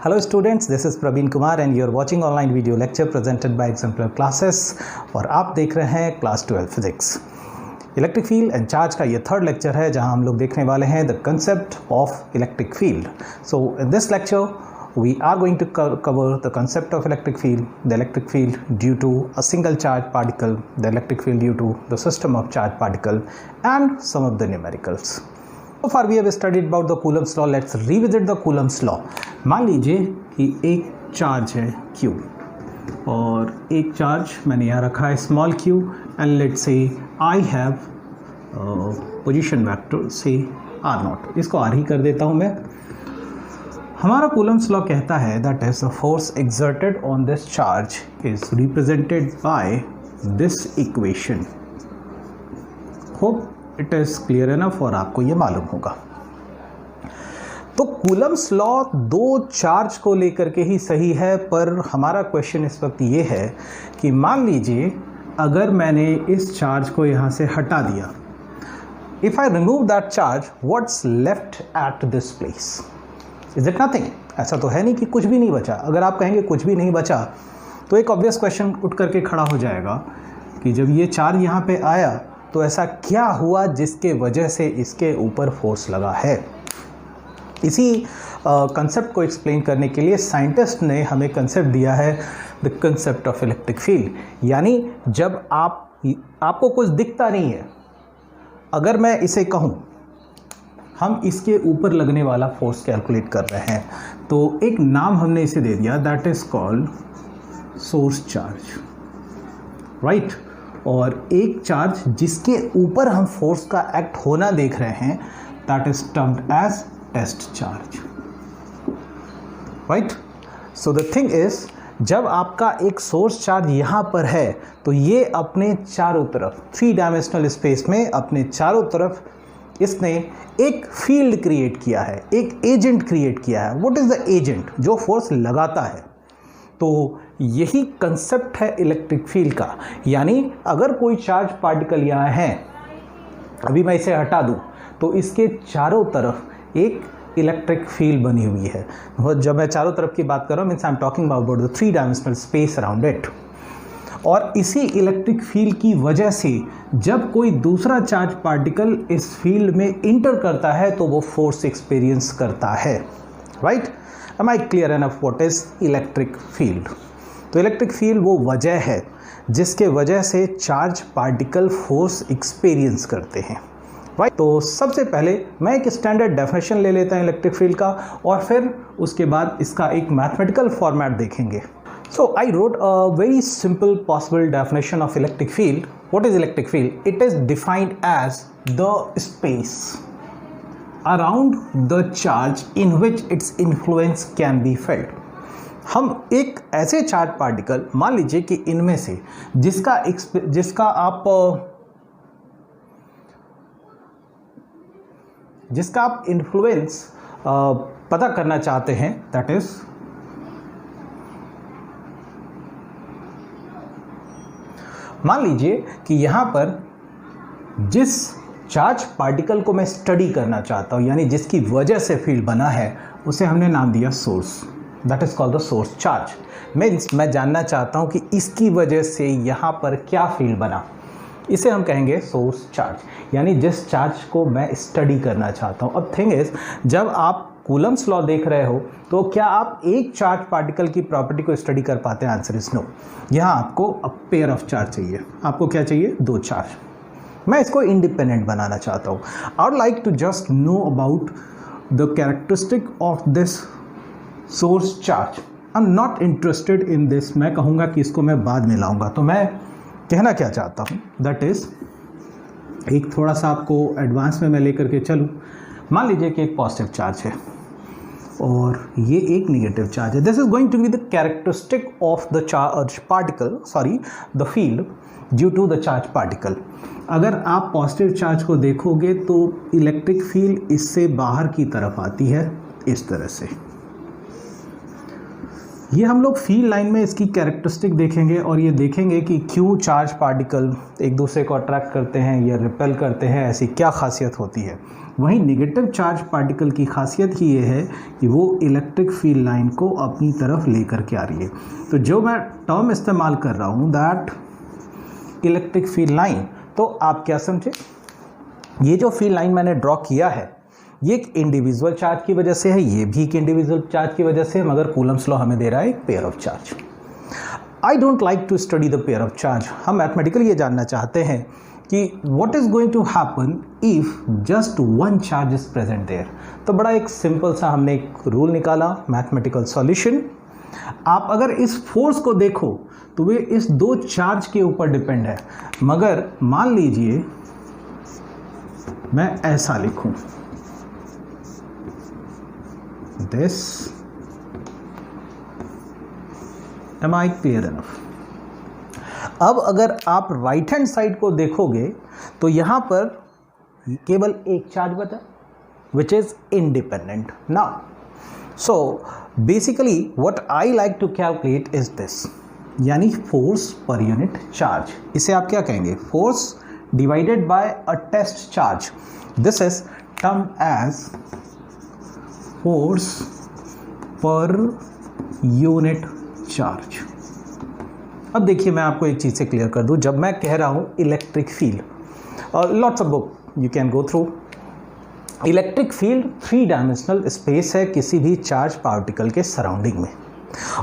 Hello students, this is Praveen Kumar and you are watching online video lecture presented by Exemplar Classes और आप देख रहे हैं class 12 physics. Electric field and charge का ये third lecture है जहां हम लोग देखने वाले हैं the concept of electric field. So in this lecture we are going to cover the concept of electric field, the electric field due to a single charge particle, the electric field due to the system of charge particle and some of the numericals. So far we have studied about the Coulomb's law. Let's revisit the Coulomb's law. मान लीजिए कि एक charge है Q और एक charge मैंने यहाँ रखा है small q and let's say I have position vector say r0. इसको r ही कर देता हूँ मैं। हमारा कूलम्स लॉ कहता है that is the force exerted on this charge is represented by this equation. Hope it is clear enough और आपको ये मालूम होगा। तो कूलम्स लॉ दो चार्ज को लेकर के ही सही है, पर हमारा क्वेश्चन इस वक्त ये है कि मान लीजिए अगर मैंने इस चार्ज को यहाँ से हटा दिया, if I remove that charge, what's left at this place? Is it nothing? ऐसा तो है नहीं कि कुछ भी नहीं बचा। अगर आप कहेंगे कुछ भी नहीं बचा तो एक ऑब्वियस क्वेश्चन उठ करके खड़ा हो जाएगा कि जब ये चार्ज यहाँ पे आया तो ऐसा क्या हुआ जिसके वजह से इसके ऊपर फोर्स लगा है। इसी कंसेप्ट को एक्सप्लेन करने के लिए साइंटिस्ट ने हमें कंसेप्ट दिया है the concept of electric field. यानी जब आपको कुछ दिखता नहीं है, अगर मैं इसे कहूँ हम इसके ऊपर लगने वाला फोर्स कैलकुलेट कर रहे हैं, तो एक नाम हमने इसे दे दिया that is called source charge, right. और एक चार्ज जिसके ऊपर हम फोर्स का एक्ट होना देख रहे हैं that is termed as test charge, right. So the thing is, जब आपका एक सोर्स चार्ज यहाँ पर है तो ये अपने चारों तरफ 3 डायमेंशनल स्पेस में अपने चारों तरफ इसने एक फील्ड क्रिएट किया है, एक एजेंट क्रिएट किया है। What is the agent? जो फोर्स लगाता है। तो यही कंसेप्ट है इलेक्ट्रिक फील्ड का। यानी अगर कोई चार्ज पार्टिकल यहाँ है, अभी मैं इसे हटा दूँ तो इसके चारों तरफ एक इलेक्ट्रिक फील्ड बनी हुई है। जब मैं चारों तरफ की बात कर रहा हूँ, means I am talking about the 3 dimensional space around it. और इसी इलेक्ट्रिक फील्ड की वजह से जब कोई दूसरा चार्ज पार्टिकल इस फील्ड में इंटर करता है तो वो फोर्स एक्सपीरियंस करता है, right. Am I clear enough what is electric field? तो इलेक्ट्रिक फील्ड वो वजह है जिसके वजह से चार्ज पार्टिकल फोर्स एक्सपीरियंस करते हैं, राइट। तो सबसे पहले मैं एक स्टैंडर्ड डेफिनेशन ले लेता हूँ इलेक्ट्रिक फील्ड का और फिर उसके बाद इसका एक मैथमेटिकल फॉर्मेट देखेंगे। So I wrote a very simple possible definition of electric field. What is electric field? It is defined as the space around the charge in which its influence can be felt. हम एक ऐसे charge particle मान लीजिए कि इनमें से जिसका आप इन्फ्लुएंस पता करना चाहते हैं, दैट इज मान लीजिए कि यहाँ पर जिस चार्ज पार्टिकल को मैं स्टडी करना चाहता हूँ, यानी जिसकी वजह से फील्ड बना है, उसे हमने नाम दिया source, that is called the source charge. Means मैं जानना चाहता हूँ कि इसकी वजह से यहाँ पर क्या फील्ड बना, इसे हम कहेंगे सोर्स चार्ज, यानी जिस चार्ज को मैं स्टडी करना चाहता हूँ। अब थिंग इज, जब आप कूलम्स लॉ देख रहे हो तो क्या आप एक चार्ज पार्टिकल की प्रॉपर्टी को स्टडी कर पाते हैं? Answer is no. यहाँ आपको अ पेयर ऑफ चार्ज चाहिए। आपको क्या चाहिए? 2 चार्ज। मैं इसको इंडिपेंडेंट बनाना चाहता हूँ। I would like to just know about the characteristic of this source charge. I am not interested in this. मैं कहूँगा कि इसको मैं बाद में लाऊंगा। तो मैं कहना क्या चाहता हूँ दैट इज, एक थोड़ा सा आपको एडवांस में मैं लेकर के चलूँ। मान लीजिए कि एक पॉजिटिव चार्ज है और ये एक नेगेटिव चार्ज है। This is going to be the characteristic of the charge particle, sorry the field due to the charge particle. अगर आप पॉजिटिव चार्ज को देखोगे तो इलेक्ट्रिक फील्ड इससे बाहर की तरफ आती है इस तरह से, ये हम लोग फील्ड लाइन में इसकी कैरेक्टरिस्टिक देखेंगे और ये देखेंगे कि क्यों चार्ज पार्टिकल एक दूसरे को अट्रैक्ट करते हैं या रिपेल करते हैं, ऐसी क्या खासियत होती है। वहीं नेगेटिव चार्ज पार्टिकल की खासियत ही ये है कि वो इलेक्ट्रिक फील्ड लाइन को अपनी तरफ लेकर के आ रही है। तो जो मैं टर्म इस्तेमाल कर रहा हूँ दैट इलेक्ट्रिक फील्ड लाइन, तो आप क्या समझे, ये जो फील्ड लाइन मैंने ड्रॉ किया है ये एक इंडिविजुअल चार्ज की वजह से है, ये भी एक इंडिविजुअल चार्ज की वजह से है, मगर कूलम्स लॉ हमें दे रहा है एक pair of charge. I don't like to study the pair of charge. हम मैथमेटिकली ये जानना चाहते हैं कि what is going to happen if just one charge is present there. तो बड़ा एक सिंपल सा हमने एक रूल निकाला, मैथमेटिकल सॉल्यूशन। आप अगर इस फोर्स को देखो तो वे इस दो चार्ज के ऊपर डिपेंड है, मगर मान लीजिए मैं ऐसा लिखूं, this, am I clear enough? अब अगर आप राइट हैंड साइड को देखोगे तो यहां पर केवल एक चार्ज बचा which is independent now. So basically what I like to calculate is this, यानी फोर्स पर यूनिट चार्ज। इसे आप क्या कहेंगे, force divided by a test charge. This is term as force पर यूनिट चार्ज। अब देखिए मैं आपको एक चीज़ से क्लियर कर दूं, जब मैं कह रहा हूं इलेक्ट्रिक फील्ड, और lots of book you can go through, electric field 3 dimensional space है किसी भी चार्ज पार्टिकल के सराउंडिंग में।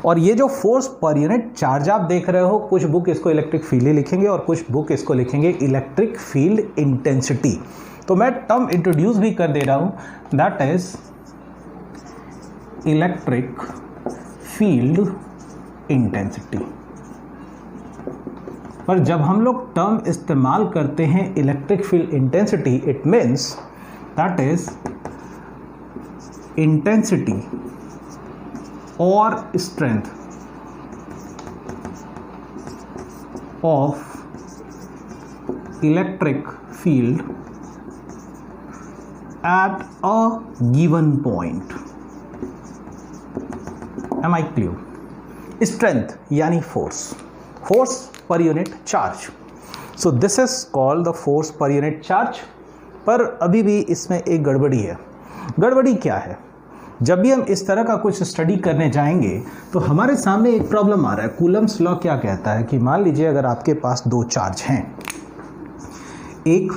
और ये जो फोर्स पर यूनिट चार्ज आप देख रहे हो, कुछ बुक इसको इलेक्ट्रिक फील्ड ही लिखेंगे और कुछ बुक इसको लिखेंगे इलेक्ट्रिक फील्ड इंटेंसिटी। तो मैं टर्म इंट्रोड्यूस भी कर दे रहा हूं, that is electric field intensity. पर जब हम लोग टर्म इस्तेमाल करते हैं electric field intensity, it means that is intensity और strength of electric field at a given point. Am I clear? Strength यानी फोर्स, फोर्स पर unit charge. So this is called the force पर unit charge. पर अभी भी इसमें एक गड़बड़ी है। गड़बड़ी क्या है, जब भी हम इस तरह का कुछ स्टडी करने जाएंगे तो हमारे सामने एक प्रॉब्लम आ रहा है। कूलम्स लॉ क्या कहता है कि मान लीजिए अगर आपके पास दो चार्ज हैं, एक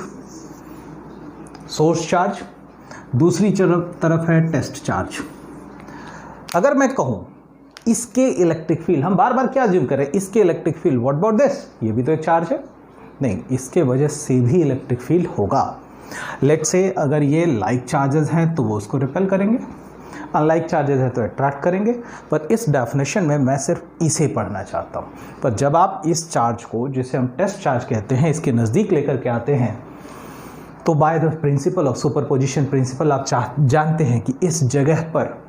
सोर्स चार्ज, दूसरी तरफ है टेस्ट चार्ज। अगर मैं कहूं इसके इलेक्ट्रिक फील्ड, हम बार बार क्या अज्यूम करें, इसके electric field, what about this, ये भी तो एक चार्ज है, नहीं, इसके वजह से भी इलेक्ट्रिक फील्ड होगा। लेट्स से अगर ये लाइक चार्जेस हैं तो वो उसको रिपेल करेंगे, अनलाइक चार्जेस है तो अट्रैक्ट करेंगे। पर इस डेफिनेशन में मैं सिर्फ इसे पढ़ना चाहता हूँ। पर जब आप इस चार्ज को, जिसे हम टेस्ट चार्ज कहते हैं, इसके नज़दीक लेकर के आते हैं तो by the principle of superposition principle आप जानते हैं कि इस जगह पर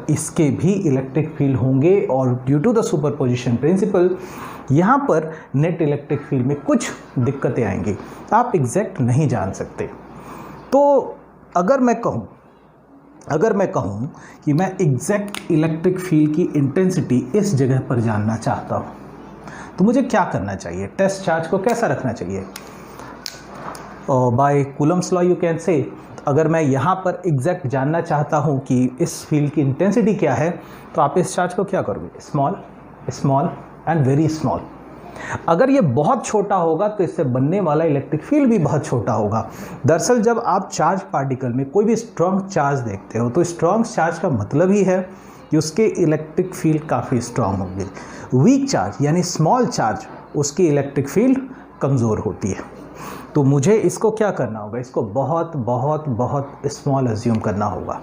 इसके भी इलेक्ट्रिक फील्ड होंगे और due to the superposition principle यहाँ पर नेट इलेक्ट्रिक फील्ड में कुछ दिक्कतें आएंगी, आप एग्जैक्ट नहीं जान सकते। तो अगर मैं कहूँ कि मैं एग्जैक्ट इलेक्ट्रिक फील्ड की इंटेंसिटी इस जगह पर जानना चाहता हूँ तो मुझे क्या करना चाहिए, टेस्ट चार्ज को कैसा रखना चाहिए। By Coulomb's law you can say, अगर मैं यहाँ पर एग्जैक्ट जानना चाहता हूँ कि इस फील्ड की इंटेंसिटी क्या है तो आप इस चार्ज को क्या करोगे, small, small and very small. अगर ये बहुत छोटा होगा तो इससे बनने वाला इलेक्ट्रिक फील्ड भी बहुत छोटा होगा। दरअसल जब आप चार्ज पार्टिकल में कोई भी स्ट्रॉन्ग चार्ज देखते हो तो स्ट्रॉन्ग चार्ज का मतलब ही है कि उसके इलेक्ट्रिक फील्ड काफ़ी स्ट्रॉन्ग होंगे। वीक चार्ज यानी स्मॉल चार्ज, उसकी इलेक्ट्रिक फील्ड कमज़ोर होती है। तो मुझे इसको क्या करना होगा, इसको बहुत बहुत बहुत स्मॉल अज्यूम करना होगा।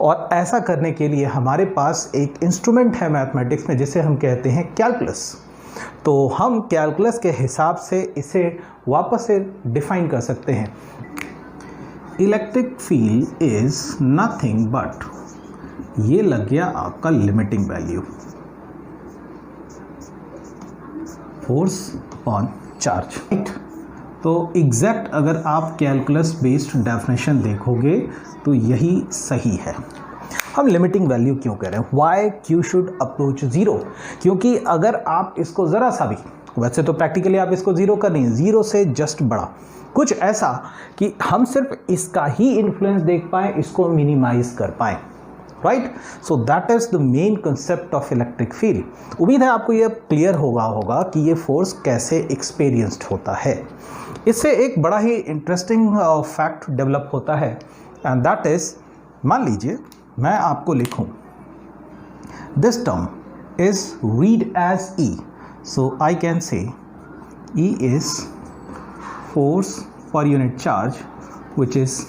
और ऐसा करने के लिए हमारे पास एक इंस्ट्रूमेंट है मैथमेटिक्स में जिसे हम कहते हैं कैलकुलस। तो हम कैलकुलस के हिसाब से इसे वापस से डिफाइन कर सकते हैं। Electric field is nothing but, ये लग गया आपका limiting value, force upon charge. तो एग्जैक्ट अगर आप कैलकुलस बेस्ड डेफिनेशन देखोगे तो यही सही है। हम लिमिटिंग वैल्यू क्यों कह रहे हैं, why q should approach zero, क्योंकि अगर आप इसको ज़रा सा भी, वैसे तो प्रैक्टिकली आप इसको ज़ीरो कर नहीं, ज़ीरो से जस्ट बड़ा कुछ ऐसा कि हम सिर्फ इसका ही इन्फ्लुएंस देख पाएँ, इसको मिनिमाइज कर पाएँ, right. So that is the main concept of electric field. उम्मीद है आपको ये क्लियर होगा कि ये फोर्स कैसे एक्सपीरियंस्ड होता है। इससे एक बड़ा ही इंटरेस्टिंग फैक्ट डेवलप होता है, एंड दैट इज़, मान लीजिए मैं आपको लिखूं this term is read as e, so I can say e is force पर unit charge which is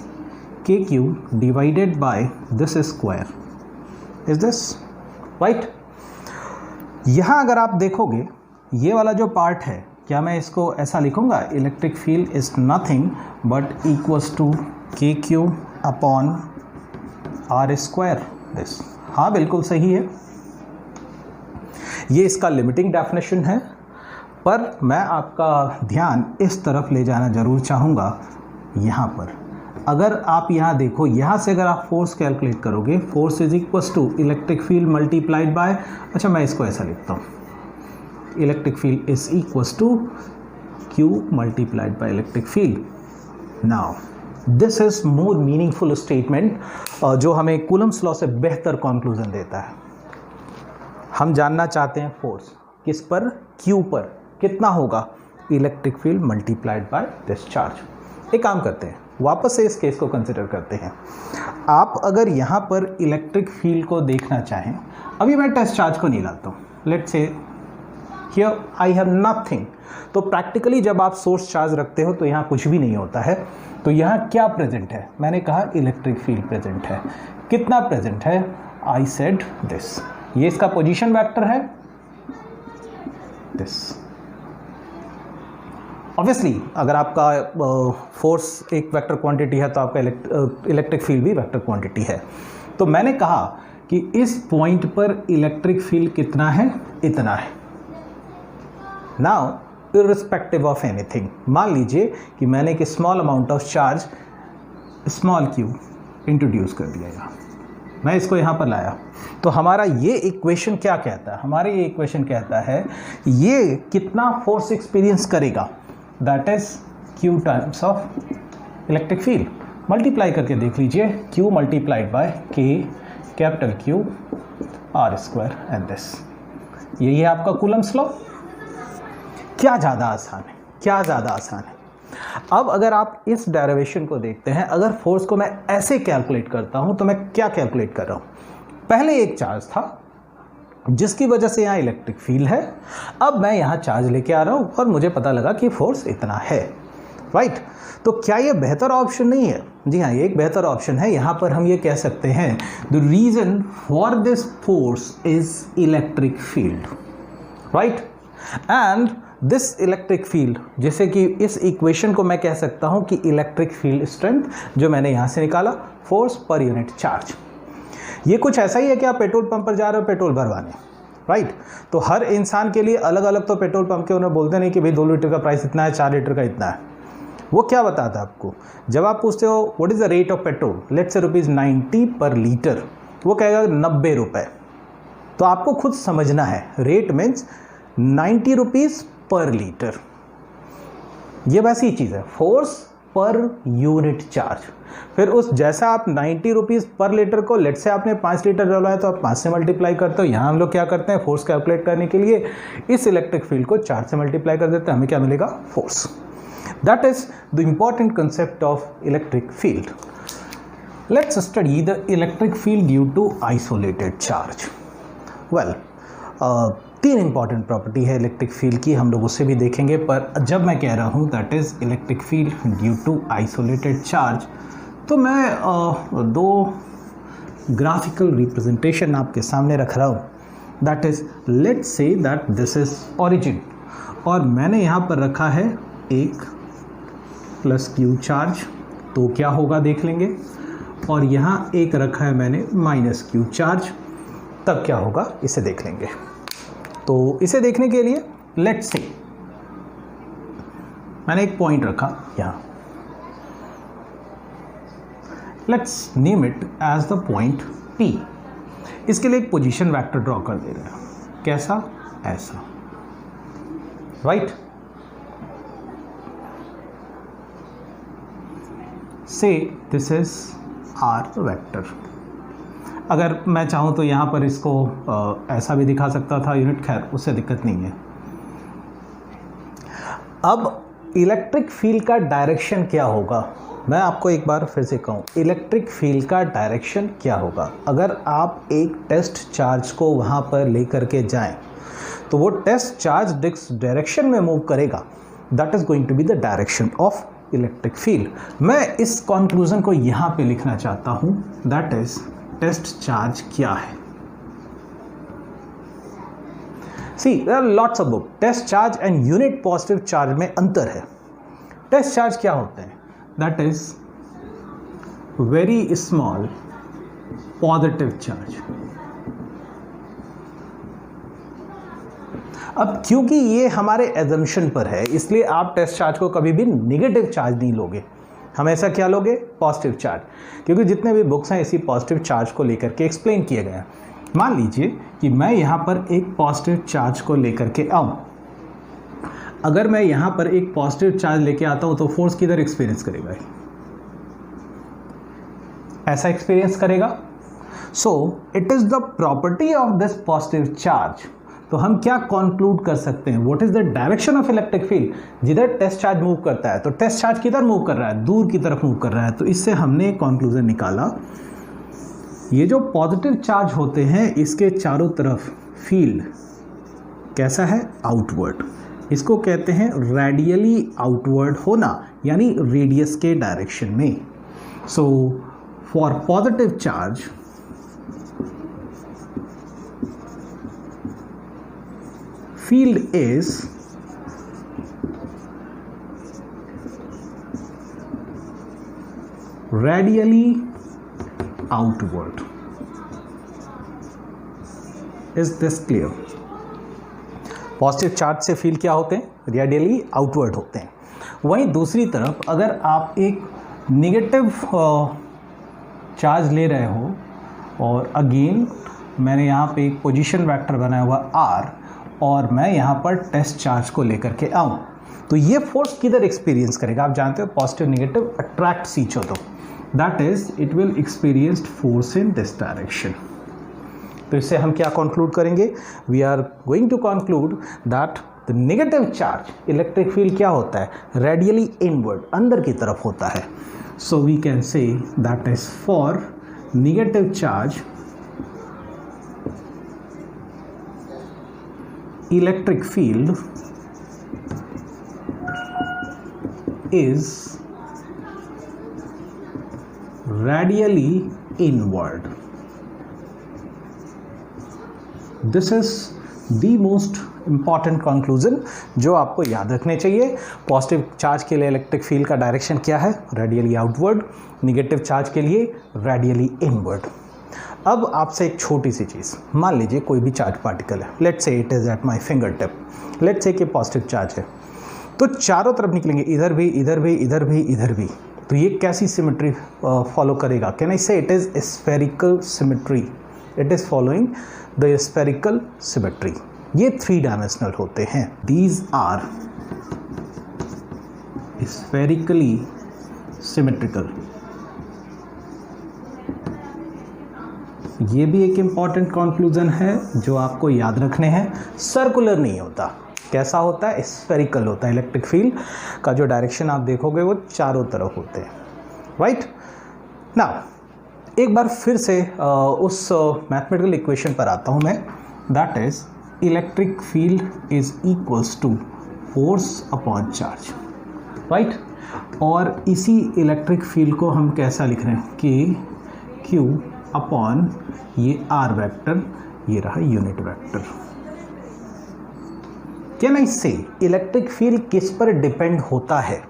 KQ divided by this square, is this right? यहाँ अगर आप देखोगे ये वाला जो पार्ट है, क्या मैं इसको ऐसा लिखूंगा, electric field is nothing but equals to KQ upon R square this. हाँ बिल्कुल सही है, ये इसका लिमिटिंग डेफिनेशन है, पर मैं आपका ध्यान इस तरफ ले जाना जरूर चाहूँगा। यहाँ पर अगर आप यहाँ देखो, यहाँ से अगर आप फोर्स कैलकुलेट करोगे, force is equals to electric field multiplied by, अच्छा मैं इसको ऐसा लिखता हूँ, electric field is equals to Q multiplied by electric field. Now this is more meaningful statement जो हमें कूलम्स लॉ से बेहतर कंक्लूजन देता है। हम जानना चाहते हैं फोर्स किस पर, Q पर कितना होगा, electric field multiplied by this charge. एक काम करते हैं, वापस से इस केस को कंसिडर करते हैं। आप अगर यहाँ पर इलेक्ट्रिक फील्ड को देखना चाहें, अभी मैं टेस्ट चार्ज को नहीं लाता हूँ, let's say here I have nothing, तो प्रैक्टिकली जब आप सोर्स चार्ज रखते हो तो यहाँ कुछ भी नहीं होता है, तो यहाँ क्या प्रेजेंट है, मैंने कहा इलेक्ट्रिक फील्ड प्रेजेंट है। कितना प्रेजेंट है, आई सेड दिस, ये इसका पोजीशन वेक्टर है दिस। ऑब्वियसली अगर आपका फोर्स एक वेक्टर क्वांटिटी है तो आपका इलेक्ट्रिक फील्ड भी वेक्टर क्वांटिटी है। तो मैंने कहा कि इस पॉइंट पर इलेक्ट्रिक फील्ड कितना है, इतना है। नाउ इररिस्पेक्टिव ऑफ एनीथिंग, मान लीजिए कि मैंने एक small amount of charge small q introduce कर दिया यहाँ, मैं इसको यहाँ पर लाया, तो हमारा ये इक्वेशन क्या कहता है, हमारा ये इक्वेशन कहता है ये कितना फोर्स एक्सपीरियंस करेगा, that is Q times of electric field. Multiply करके देख लीजिए, Q multiplied bye K capital Q R square and this, यही है आपका कूलम्स लॉ। क्या ज़्यादा आसान है, क्या ज़्यादा आसान है। अब अगर आप इस डेरिवेशन को देखते हैं, अगर फोर्स को मैं ऐसे कैलकुलेट करता हूं तो मैं क्या कैलकुलेट कर रहा हूं, पहले एक चार्ज था जिसकी वजह से यहाँ इलेक्ट्रिक फील्ड है, अब मैं यहाँ चार्ज लेके आ रहा हूँ और मुझे पता लगा कि फोर्स इतना है, राइट। तो क्या ये बेहतर ऑप्शन नहीं है? जी हाँ, ये एक बेहतर ऑप्शन है। यहाँ पर हम ये कह सकते हैं the reason for this force is electric field, right. And this electric field, जैसे कि इस इक्वेशन को मैं कह सकता हूँ कि इलेक्ट्रिक फील्ड स्ट्रेंथ जो मैंने यहाँ से निकाला, फोर्स पर यूनिट चार्ज, ये कुछ ऐसा ही है कि आप पेट्रोल पंप पर जा रहे हो पेट्रोल भरवाने, राइट। तो हर इंसान के लिए अलग अलग तो पेट्रोल पंप के उन्हें बोलते नहीं कि भाई 2 लीटर का प्राइस इतना है, 4 लीटर का इतना है। वो क्या बताता है आपको, जब आप पूछते हो what is the rate of petrol, let's say ₹90 पर लीटर, वो कहेगा 90 रुपये। तो आपको खुद समझना है, रेट मीन्स 90 रुपीज़ पर लीटर। ये वैसी ही चीज़ है, फोर्स पर यूनिट चार्ज। फिर उस जैसा आप 90 रुपीज़ पर लीटर को, लेट से आपने 5 लीटर डलवाया तो आप 5 से मल्टीप्लाई करते हो। यहाँ हम लोग क्या करते हैं, फोर्स कैलकुलेट करने के लिए इस इलेक्ट्रिक फील्ड को 4 से मल्टीप्लाई कर देते हैं, हमें क्या मिलेगा, force. That is the important concept of electric field. Let's study the electric field due to isolated charge. Well, 3 important property है इलेक्ट्रिक फील्ड की, हम लोग उससे भी देखेंगे। पर जब मैं कह रहा हूँ that is electric field due to isolated charge, तो मैं 2 ग्राफिकल रिप्रेजेंटेशन आपके सामने रख रहा हूँ। That is, let's say that this is origin, और मैंने यहाँ पर रखा है एक प्लस Q चार्ज, तो क्या होगा देख लेंगे। और यहाँ एक रखा है मैंने माइनस Q चार्ज, तब क्या होगा इसे देख लेंगे। तो इसे देखने के लिए लेट्स से मैंने एक पॉइंट रखा यहाँ, let's name it as the point P। इसके लिए एक पोजीशन वेक्टर ड्रॉ कर दे रहे हैं। कैसा? ऐसा, राइट। से दिस इज आर वेक्टर। अगर मैं चाहूँ तो यहाँ पर इसको ऐसा भी दिखा सकता था यूनिट, खैर उससे दिक्कत नहीं है। अब इलेक्ट्रिक फील्ड का डायरेक्शन क्या होगा, मैं आपको एक बार फिर से कहूँ, इलेक्ट्रिक फील्ड का डायरेक्शन क्या होगा। अगर आप एक टेस्ट चार्ज को वहाँ पर लेकर के जाएं तो वो टेस्ट चार्ज जिस डायरेक्शन में मूव करेगा, that is going to be the direction of electric field. मैं इस कंक्लूजन को यहाँ पे लिखना चाहता हूँ, दैट इज टेस्ट चार्ज क्या है। See there are lots of book. Test charge and unit positive charge में अंतर है। टेस्ट चार्ज क्या होते हैं? That is very small positive charge. अब क्योंकि ये हमारे एजम्पशन पर है, इसलिए आप टेस्ट चार्ज को कभी भी नेगेटिव चार्ज नहीं लोगे, हमेशा क्या लोगे? पॉजिटिव चार्ज, क्योंकि जितने भी बुक्स हैं इसी पॉजिटिव चार्ज को लेकर के एक्सप्लेन किए गए हैं। मान लीजिए कि मैं यहाँ पर एक पॉजिटिव चार्ज को लेकर के आऊँ। अगर मैं यहाँ पर एक पॉजिटिव चार्ज लेके आता हूँ तो फोर्स किधर एक्सपीरियंस करेगा? ऐसा एक्सपीरियंस करेगा। सो it is the property of this positive charge. तो हम क्या कंक्लूड कर सकते हैं? What is the direction of electric field? जिधर टेस्ट चार्ज मूव करता है, तो टेस्ट चार्ज किधर मूव कर रहा है? दूर की तरफ मूव कर रहा है। तो इससे हमने एक कंक्लूजन निकाला, ये जो पॉजिटिव चार्ज होते हैं इसके चारों तरफ फील्ड कैसा है? आउटवर्ड। इसको कहते हैं रेडियली आउटवर्ड होना, यानी रेडियस के डायरेक्शन में। So for positive charge field is radially outward. Is this clear? Positive charge से फील्ड क्या होते हैं? रेडियली आउटवर्ड होते हैं। वहीं दूसरी तरफ अगर आप एक नेगेटिव चार्ज ले रहे हो और अगेन मैंने यहाँ पे एक पोजीशन वेक्टर बनाया हुआ R और मैं यहाँ पर टेस्ट चार्ज को लेकर के आऊँ, तो ये फोर्स किधर एक्सपीरियंस करेगा? आप जानते हो positive negative attract each other, that is it will experience force in this direction. तो इससे हम क्या कंक्लूड करेंगे? We are going to conclude that the negative charge electric field क्या होता है? रेडियली इनवर्ड, अंदर की तरफ होता है। So we can say that is for negative charge electric field is radially inward. This is the most important conclusion जो आपको याद रखने चाहिए। पॉजिटिव चार्ज के लिए इलेक्ट्रिक फील्ड का डायरेक्शन क्या है? Radially outward. नेगेटिव चार्ज के लिए रेडियली इनवर्ड। अब आपसे एक छोटी सी चीज़, मान लीजिए कोई भी चार्ज पार्टिकल है, let's say it is at my finger tip, let's say कि पॉजिटिव चार्ज है, तो चारों तरफ निकलेंगे, इधर भी, इधर भी, इधर भी, इधर भी। तो ये कैसी सिमेट्री फॉलो करेगा? Can I say it is spherical symmetry, it is following the spherical symmetry. ये 3 डायमेंशनल होते हैं। These are spherically symmetrical. ये भी एक इम्पॉर्टेंट कंक्लूजन है जो आपको याद रखने हैं। सर्कुलर नहीं होता, कैसा होता है? स्फेरिकल होता है। इलेक्ट्रिक फील्ड का जो डायरेक्शन आप देखोगे वो चारों तरफ होते हैं, राइट। नाउ एक बार फिर से उस मैथमेटिकल इक्वेशन पर आता हूँ मैं, that is electric field is equals to force upon charge, right. और इसी इलेक्ट्रिक फील्ड को हम कैसा लिख रहे हैं कि Q अपॉन ये R वेक्टर, ये रहा यूनिट वेक्टर। कैन आई से इलेक्ट्रिक फील्ड किस पर डिपेंड होता है?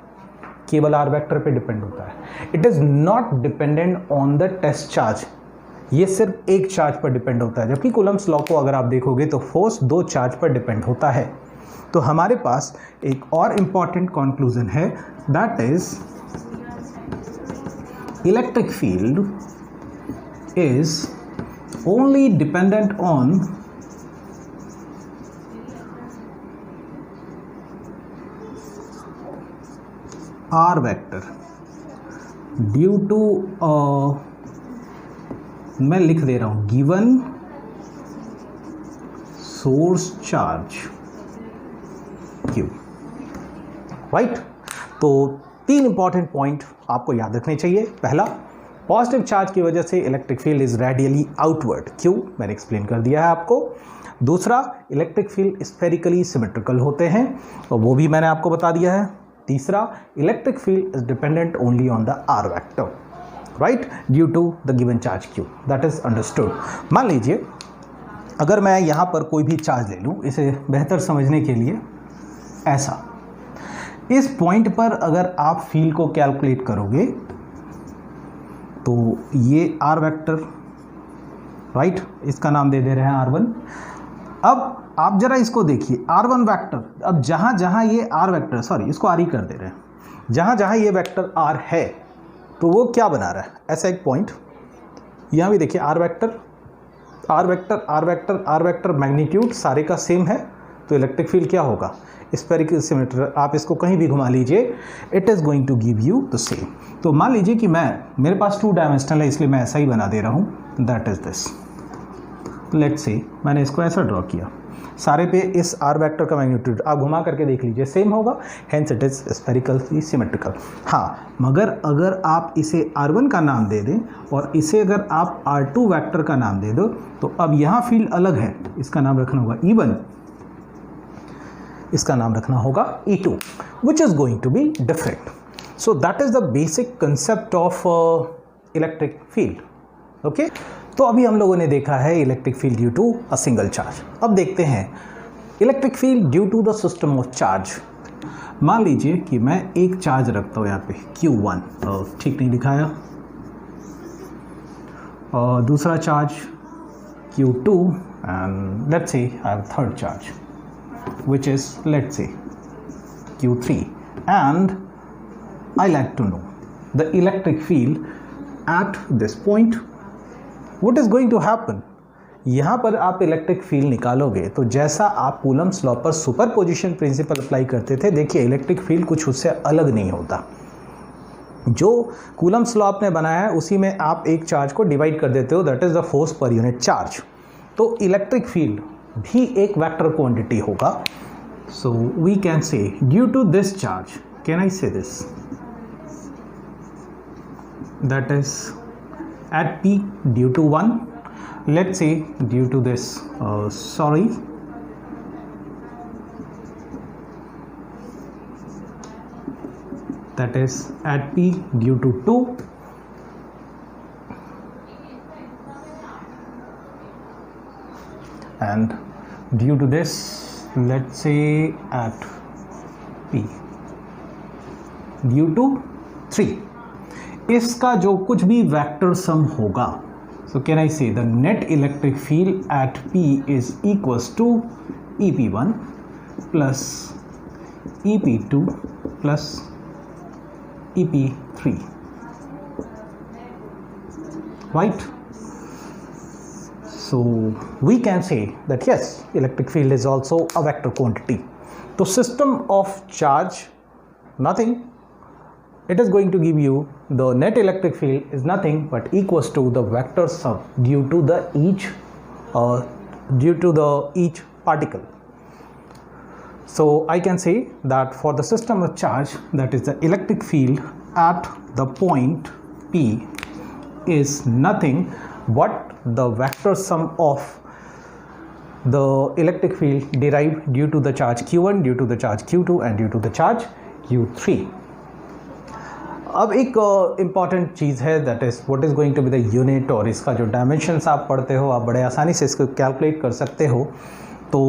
केवल R वेक्टर पे डिपेंड होता है। It is not dependent on the test charge, ये सिर्फ एक चार्ज पर डिपेंड होता है। जबकि कूलम्ब्स लॉ को अगर आप देखोगे तो फोर्स 2 चार्ज पर डिपेंड होता है। तो हमारे पास एक और इंपॉर्टेंट कंक्लूजन है, that is electric field is only dependent on r vector due to मैं लिख दे रहा हूं given source charge Q, right. तो 3 इंपॉर्टेंट पॉइंट आपको याद रखने चाहिए। पहला, पॉजिटिव चार्ज की वजह से electric field is radially outward, क्यों, मैंने एक्सप्लेन कर दिया है आपको। दूसरा, इलेक्ट्रिक फील्ड स्फेरिकली सिमेट्रिकल होते हैं, और वो भी मैंने आपको बता दिया है। तीसरा, electric field is dependent only on the r vector, right, due to the given charge Q, that is understood. मान लीजिए अगर मैं यहाँ पर कोई भी चार्ज ले लूँ, इसे बेहतर समझने के लिए ऐसा, इस पॉइंट पर अगर आप फील्ड को कैलकुलेट करोगे तो ये आर वेक्टर, राइट, इसका नाम दे दे रहे हैं R1। अब आप जरा इसको देखिए, R1 वेक्टर, अब जहाँ जहाँ ये आर वेक्टर, सॉरी इसको R ही कर दे रहे हैं, जहाँ जहाँ ये वेक्टर R है तो वो क्या बना रहा है, ऐसा एक पॉइंट। यहाँ भी देखिए r vector, r vector, r vector, r vector, magnitude सारे का सेम है, तो इलेक्ट्रिक फील्ड क्या होगा, स्फेरिकल सिमेट्रिकल। आप इसको कहीं भी घुमा लीजिए, it is going to give you the same. तो मान लीजिए कि मेरे पास 2 डायमेंशनल है, इसलिए मैं ऐसा ही बना दे रहा हूँ, that is this. Let's say मैंने इसको ऐसा ड्रॉ किया, सारे पे इस आर वेक्टर का मैग्नीट्यूड आप घुमा करके देख लीजिए सेम होगा, hence it is spherically symmetrical. हाँ, मगर अगर आप इसे R1 का नाम दे दें और इसे अगर आप R2 वेक्टर का नाम दे दो, तो अब यहाँ फील्ड अलग है, इसका नाम रखना होगा E1, इसका नाम रखना होगा E2, which is going to be different. So that is the basic concept of electric field. Okay? तो अभी हम लोगों ने देखा है electric field due to a single charge. अब देखते हैं electric field due to the system of charge. मान लीजिए कि मैं एक चार्ज रखता हूँ यहाँ पे Q1, ठीक नहीं दिखाया, और दूसरा charge Q2, and let's say I have third charge which is, let's say, Q3, and I like to know the electric field at this point. What is going to happen? यहाँ पर आप electric field निकालोगे तो जैसा आप Coulomb's law पर superposition principle apply करते थे, देखिए इलेक्ट्रिक फील्ड कुछ उससे अलग नहीं होता। जो कूलम्स लॉ आपने बनाया है उसी में आप एक चार्ज को डिवाइड कर देते हो, दैट इज द फोर्स पर यूनिट चार्ज। तो इलेक्ट्रिक फील्ड भी एक वेक्टर क्वांटिटी होगा। So we can say due to this charge, can I say this, that is at P due to 1, let's say due to this, sorry, that is at P due to 2, and due to this, let's say at P due to 3। इसका जो कुछ भी vector sum होगा, so can I say the net electric field at P is equals to EP1 plus EP2 plus EP3, right? So we can say that yes, electric field is also a vector quantity. So system of charge, nothing, it is going to give you the net electric field is nothing but equals to the vector sum due to the each particle. So I can say that for the system of charge, that is the electric field at the point P is nothing but the vector sum of the electric field derived due to the charge Q1, due to the charge Q2 and due to the charge Q3. अब एक important चीज़ है, that is what is going to be the unit, और इसका जो dimensions आप पढ़ते हो आप बड़े आसानी से इसको कैलकुलेट कर सकते हो। तो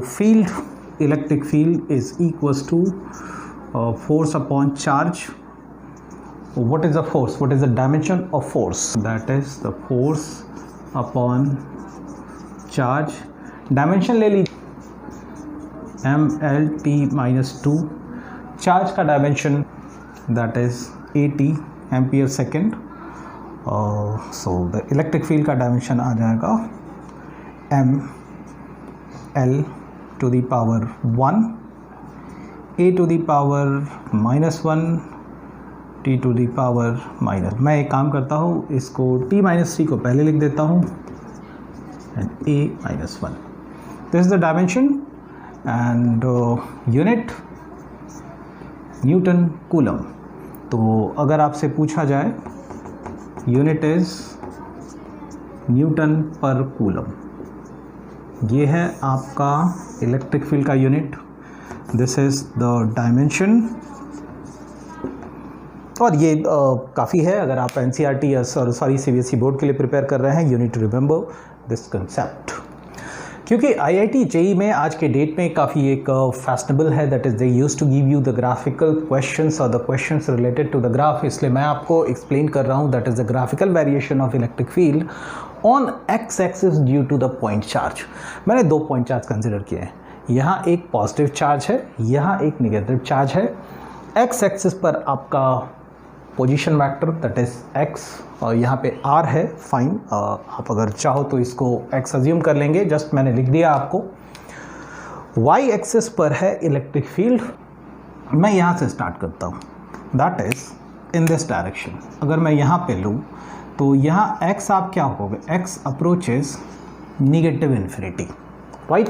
field, electric field is equals to force upon charge. What is the force, what is the dimension of force, that is the force upon charge. Dimension ले लीजिए MLT-2, चार्ज का dimension that is 80 ampere second, so the electric field का dimension आ जाएगा m l to the power 1 a to the power -1 t to the power minus, मैं एक काम करता हूँ, इसको t-3 को पहले लिख देता हूँ and a-1. This is the dimension and unit Newton coulomb. तो अगर आपसे पूछा जाए यूनिट इज न्यूटन पर कूलम, ये है आपका इलेक्ट्रिक फील्ड का unit. This is the dimension. और ये काफ़ी है अगर आप NCERT या CBSE बोर्ड के लिए प्रिपेयर कर रहे हैं. You need to remember this concept, क्योंकि IIT JEE में आज के डेट में काफ़ी एक फैशनेबल है, that is they use to give you the graphical questions और the questions related to the graph. इसलिए मैं आपको एक्सप्लेन कर रहा हूँ that is the graphical variation of electric field on X axis due to the point charge. मैंने 2 point charge consider किए हैं. यहाँ एक पॉजिटिव चार्ज है, यहाँ एक नेगेटिव चार्ज है. एक्स एक्सिस पर आपका position vector that is x और यहाँ पे r है. फाइन, आप अगर चाहो तो इसको x अज्यूम कर लेंगे, जस्ट मैंने लिख दिया आपको. y एक्सिस पर है इलेक्ट्रिक फील्ड. मैं यहाँ से स्टार्ट करता हूँ, that is in this direction. अगर मैं यहाँ पे लूँ तो यहाँ x आप क्या होगे, x approaches negative infinity, right.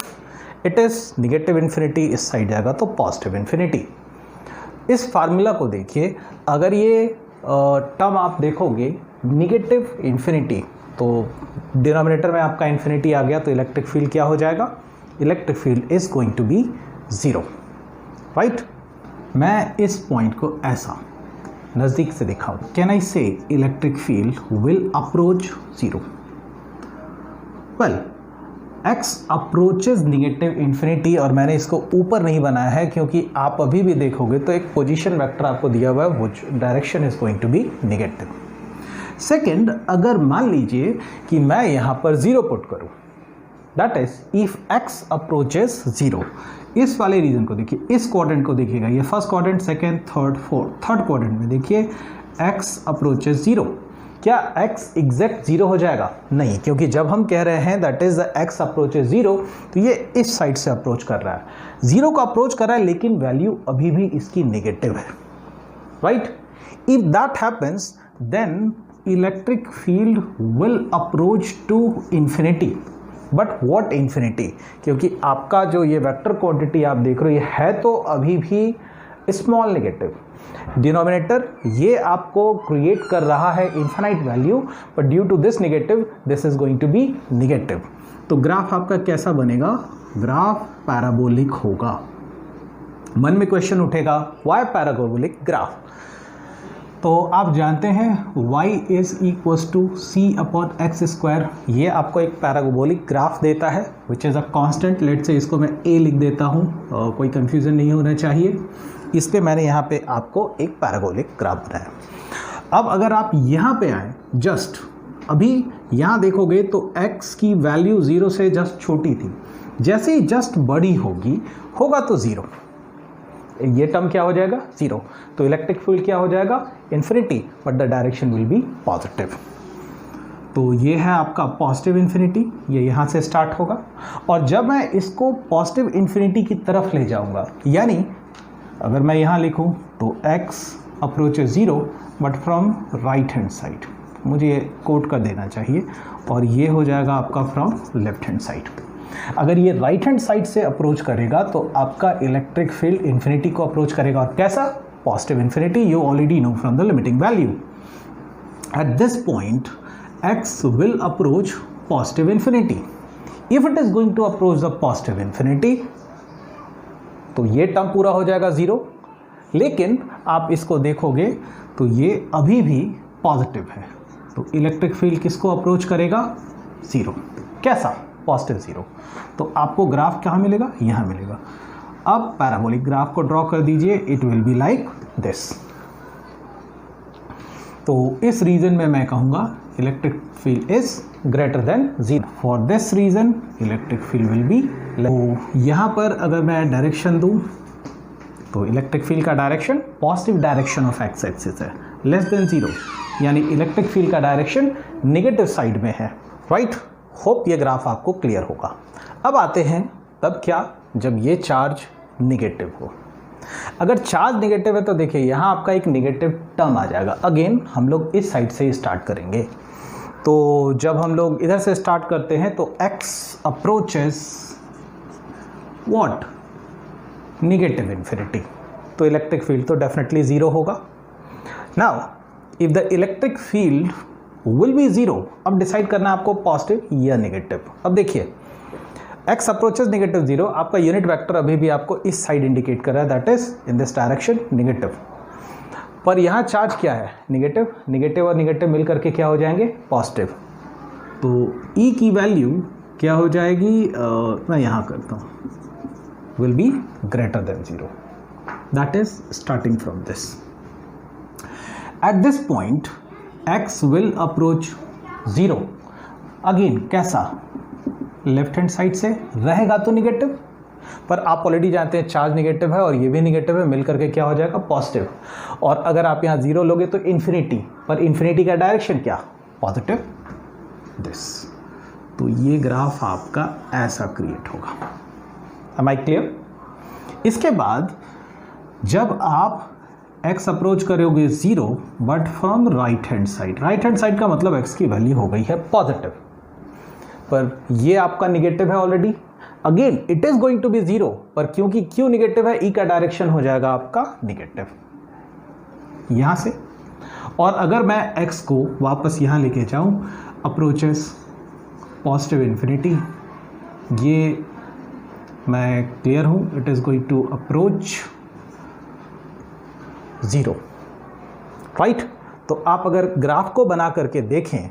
It is negative infinity, इस साइड जाएगा तो पॉजिटिव इन्फिनिटी. इस फार्मूला को देखिए, अगर ये टर्म आप देखोगे निगेटिव इन्फिनिटी, तो डिनोमिनेटर में आपका इन्फिनिटी आ गया, तो इलेक्ट्रिक फील्ड क्या हो जाएगा, electric field is going to be 0, right. मैं इस पॉइंट को ऐसा नज़दीक से दिखाऊं, कैन आई से electric field will approach 0. Well, x approaches negative infinity, और मैंने इसको ऊपर नहीं बनाया है क्योंकि आप अभी भी देखोगे तो एक पोजीशन वेक्टर आपको दिया हुआ है, वो direction is going to be negative. Second, अगर मान लीजिए कि मैं यहाँ पर 0 पुट करूँ, that is if x approaches 0. इस वाले रीजन को देखिए, इस क्वाड्रेंट को देखिएगा, ये first quadrant, second, third, fourth. Third quadrant में देखिए x अप्रोचेज 0. क्या x एग्जैक्ट 0 हो जाएगा? नहीं, क्योंकि जब हम कह रहे हैं that is the x approaches 0, तो ये इस साइड से अप्रोच कर रहा है, 0 को अप्रोच कर रहा है, लेकिन वैल्यू अभी भी इसकी नेगेटिव है, right. If that happens then electric field will approach to infinity. But what infinity? क्योंकि आपका जो ये वेक्टर क्वांटिटी आप देख रहे हो, ये है तो अभी भी स्मॉल नेगेटिव. डिनोमिनेटर ये आपको क्रिएट कर रहा है infinite value, but due to this negative this is going to be negative. तो ग्राफ आपका कैसा बनेगा? ग्राफ पैराबोलिक होगा. मन में क्वेश्चन उठेगा, व्हाई पैराबोलिक ग्राफ? तो आप जानते हैं y is equals to c/x². ये आपको एक पैराबोलिक ग्राफ देता है which is a constant. Let say इसको मैं a लिख देता हूँ, कोई कंफ्यूजन नहीं होना चाहिए. इसलिए मैंने यहाँ पे आपको एक पैराबोलिक ग्राफ बनाया. अब अगर आप यहाँ पे आए, जस्ट अभी यहाँ देखोगे तो x की वैल्यू 0 से जस्ट छोटी थी, जैसे ही जस्ट बड़ी होगा तो 0. ये टर्म क्या हो जाएगा? 0. तो इलेक्ट्रिक फील्ड क्या हो जाएगा? Infinity, but the direction will be positive. तो ये है आपका पॉजिटिव इन्फिनिटी, ये यहाँ से स्टार्ट होगा. और जब मैं इसको पॉजिटिव इन्फिनिटी की तरफ ले जाऊँगा, यानी अगर मैं यहाँ लिखूँ तो x approaches 0 but from right hand side, मुझे ये कोट कर देना चाहिए, और ये हो जाएगा आपका फ्रॉम लेफ्ट हैंड साइड. अगर ये राइट हैंड साइड से अप्रोच करेगा तो आपका इलेक्ट्रिक फील्ड इन्फिनिटी को अप्रोच करेगा, और कैसा? Positive infinity. You already know from the limiting value. At this point x will approach positive infinity. If it is going to approach the positive infinity, तो ये term पूरा हो जाएगा 0. लेकिन आप इसको देखोगे तो ये अभी भी पॉजिटिव है, तो इलेक्ट्रिक फील्ड किसको अप्रोच करेगा? 0. कैसा? पॉजिटिव 0. तो आपको ग्राफ कहाँ मिलेगा? यहाँ मिलेगा. अब पैराबोलिक ग्राफ को ड्रॉ कर दीजिए. It will be like this. तो इस रीजन में मैं कहूँगा electric field is greater than 0. For this region electric field will be. तो यहाँ पर अगर मैं डायरेक्शन दूँ तो इलेक्ट्रिक फील्ड का direction positive direction of x axis है, लेस देन 0, यानी इलेक्ट्रिक फील्ड का डायरेक्शन नेगेटिव साइड में है, राइट। होप ये ग्राफ आपको क्लियर होगा। अब आते हैं तब क्या, जब ये चार्ज निगेटिव हो। अगर चार्ज नेगेटिव है तो देखिए यहाँ आपका एक नेगेटिव टर्म आ जाएगा। अगेन हम लोग इस साइड से ही स्टार्ट करेंगे। तो जब हम लोग इधर से स्टार्ट करते हैं तो x approaches what, negative infinity, तो इलेक्ट्रिक फील्ड तो डेफिनेटली ज़ीरो होगा। Now if the electric field will be zero, अब डिसाइड करना है आपको पॉजिटिव या नेगेटिव। अब देखिए x अप्रोचेस नेगेटिव 0, आपका यूनिट वेक्टर अभी भी आपको इस साइड इंडिकेट कर रहा है, that is in this direction negative. पर यहाँ चार्ज क्या है, नेगेटिव, नेगेटिव और नेगेटिव मिल करके क्या हो जाएंगे, पॉजिटिव। तो E की वैल्यू क्या हो जाएगी, मैं यहाँ करता हूँ, will be greater than 0, that is starting from this. Eight this point x will approach 0, again कैसा, लेफ्ट हैंड साइड से रहेगा तो निगेटिव, पर आप ऑलरेडी जानते हैं चार्ज नेगेटिव है और ये भी नेगेटिव है, मिलकर के क्या हो जाएगा, पॉजिटिव। और अगर आप यहाँ 0 लोगे तो इन्फिनिटी, पर इन्फिनिटी का डायरेक्शन क्या, पॉजिटिव, दिस। तो ये ग्राफ आपका ऐसा क्रिएट होगा। Am I clear? इसके बाद जब आप x अप्रोच करोगे 0 but from right hand side, right hand side का मतलब x की वैल्यू हो गई है पॉजिटिव, पर ये आपका निगेटिव है already, again it is going to be 0, पर क्योंकि Q निगेटिव है, E का डायरेक्शन हो जाएगा आपका निगेटिव यहां से। और अगर मैं x को वापस यहां लेके जाऊं, अप्रोचेस पॉजिटिव इन्फिनिटी, ये मैं क्लियर हूं, it is going to approach 0, right. तो आप अगर ग्राफ को बना करके देखें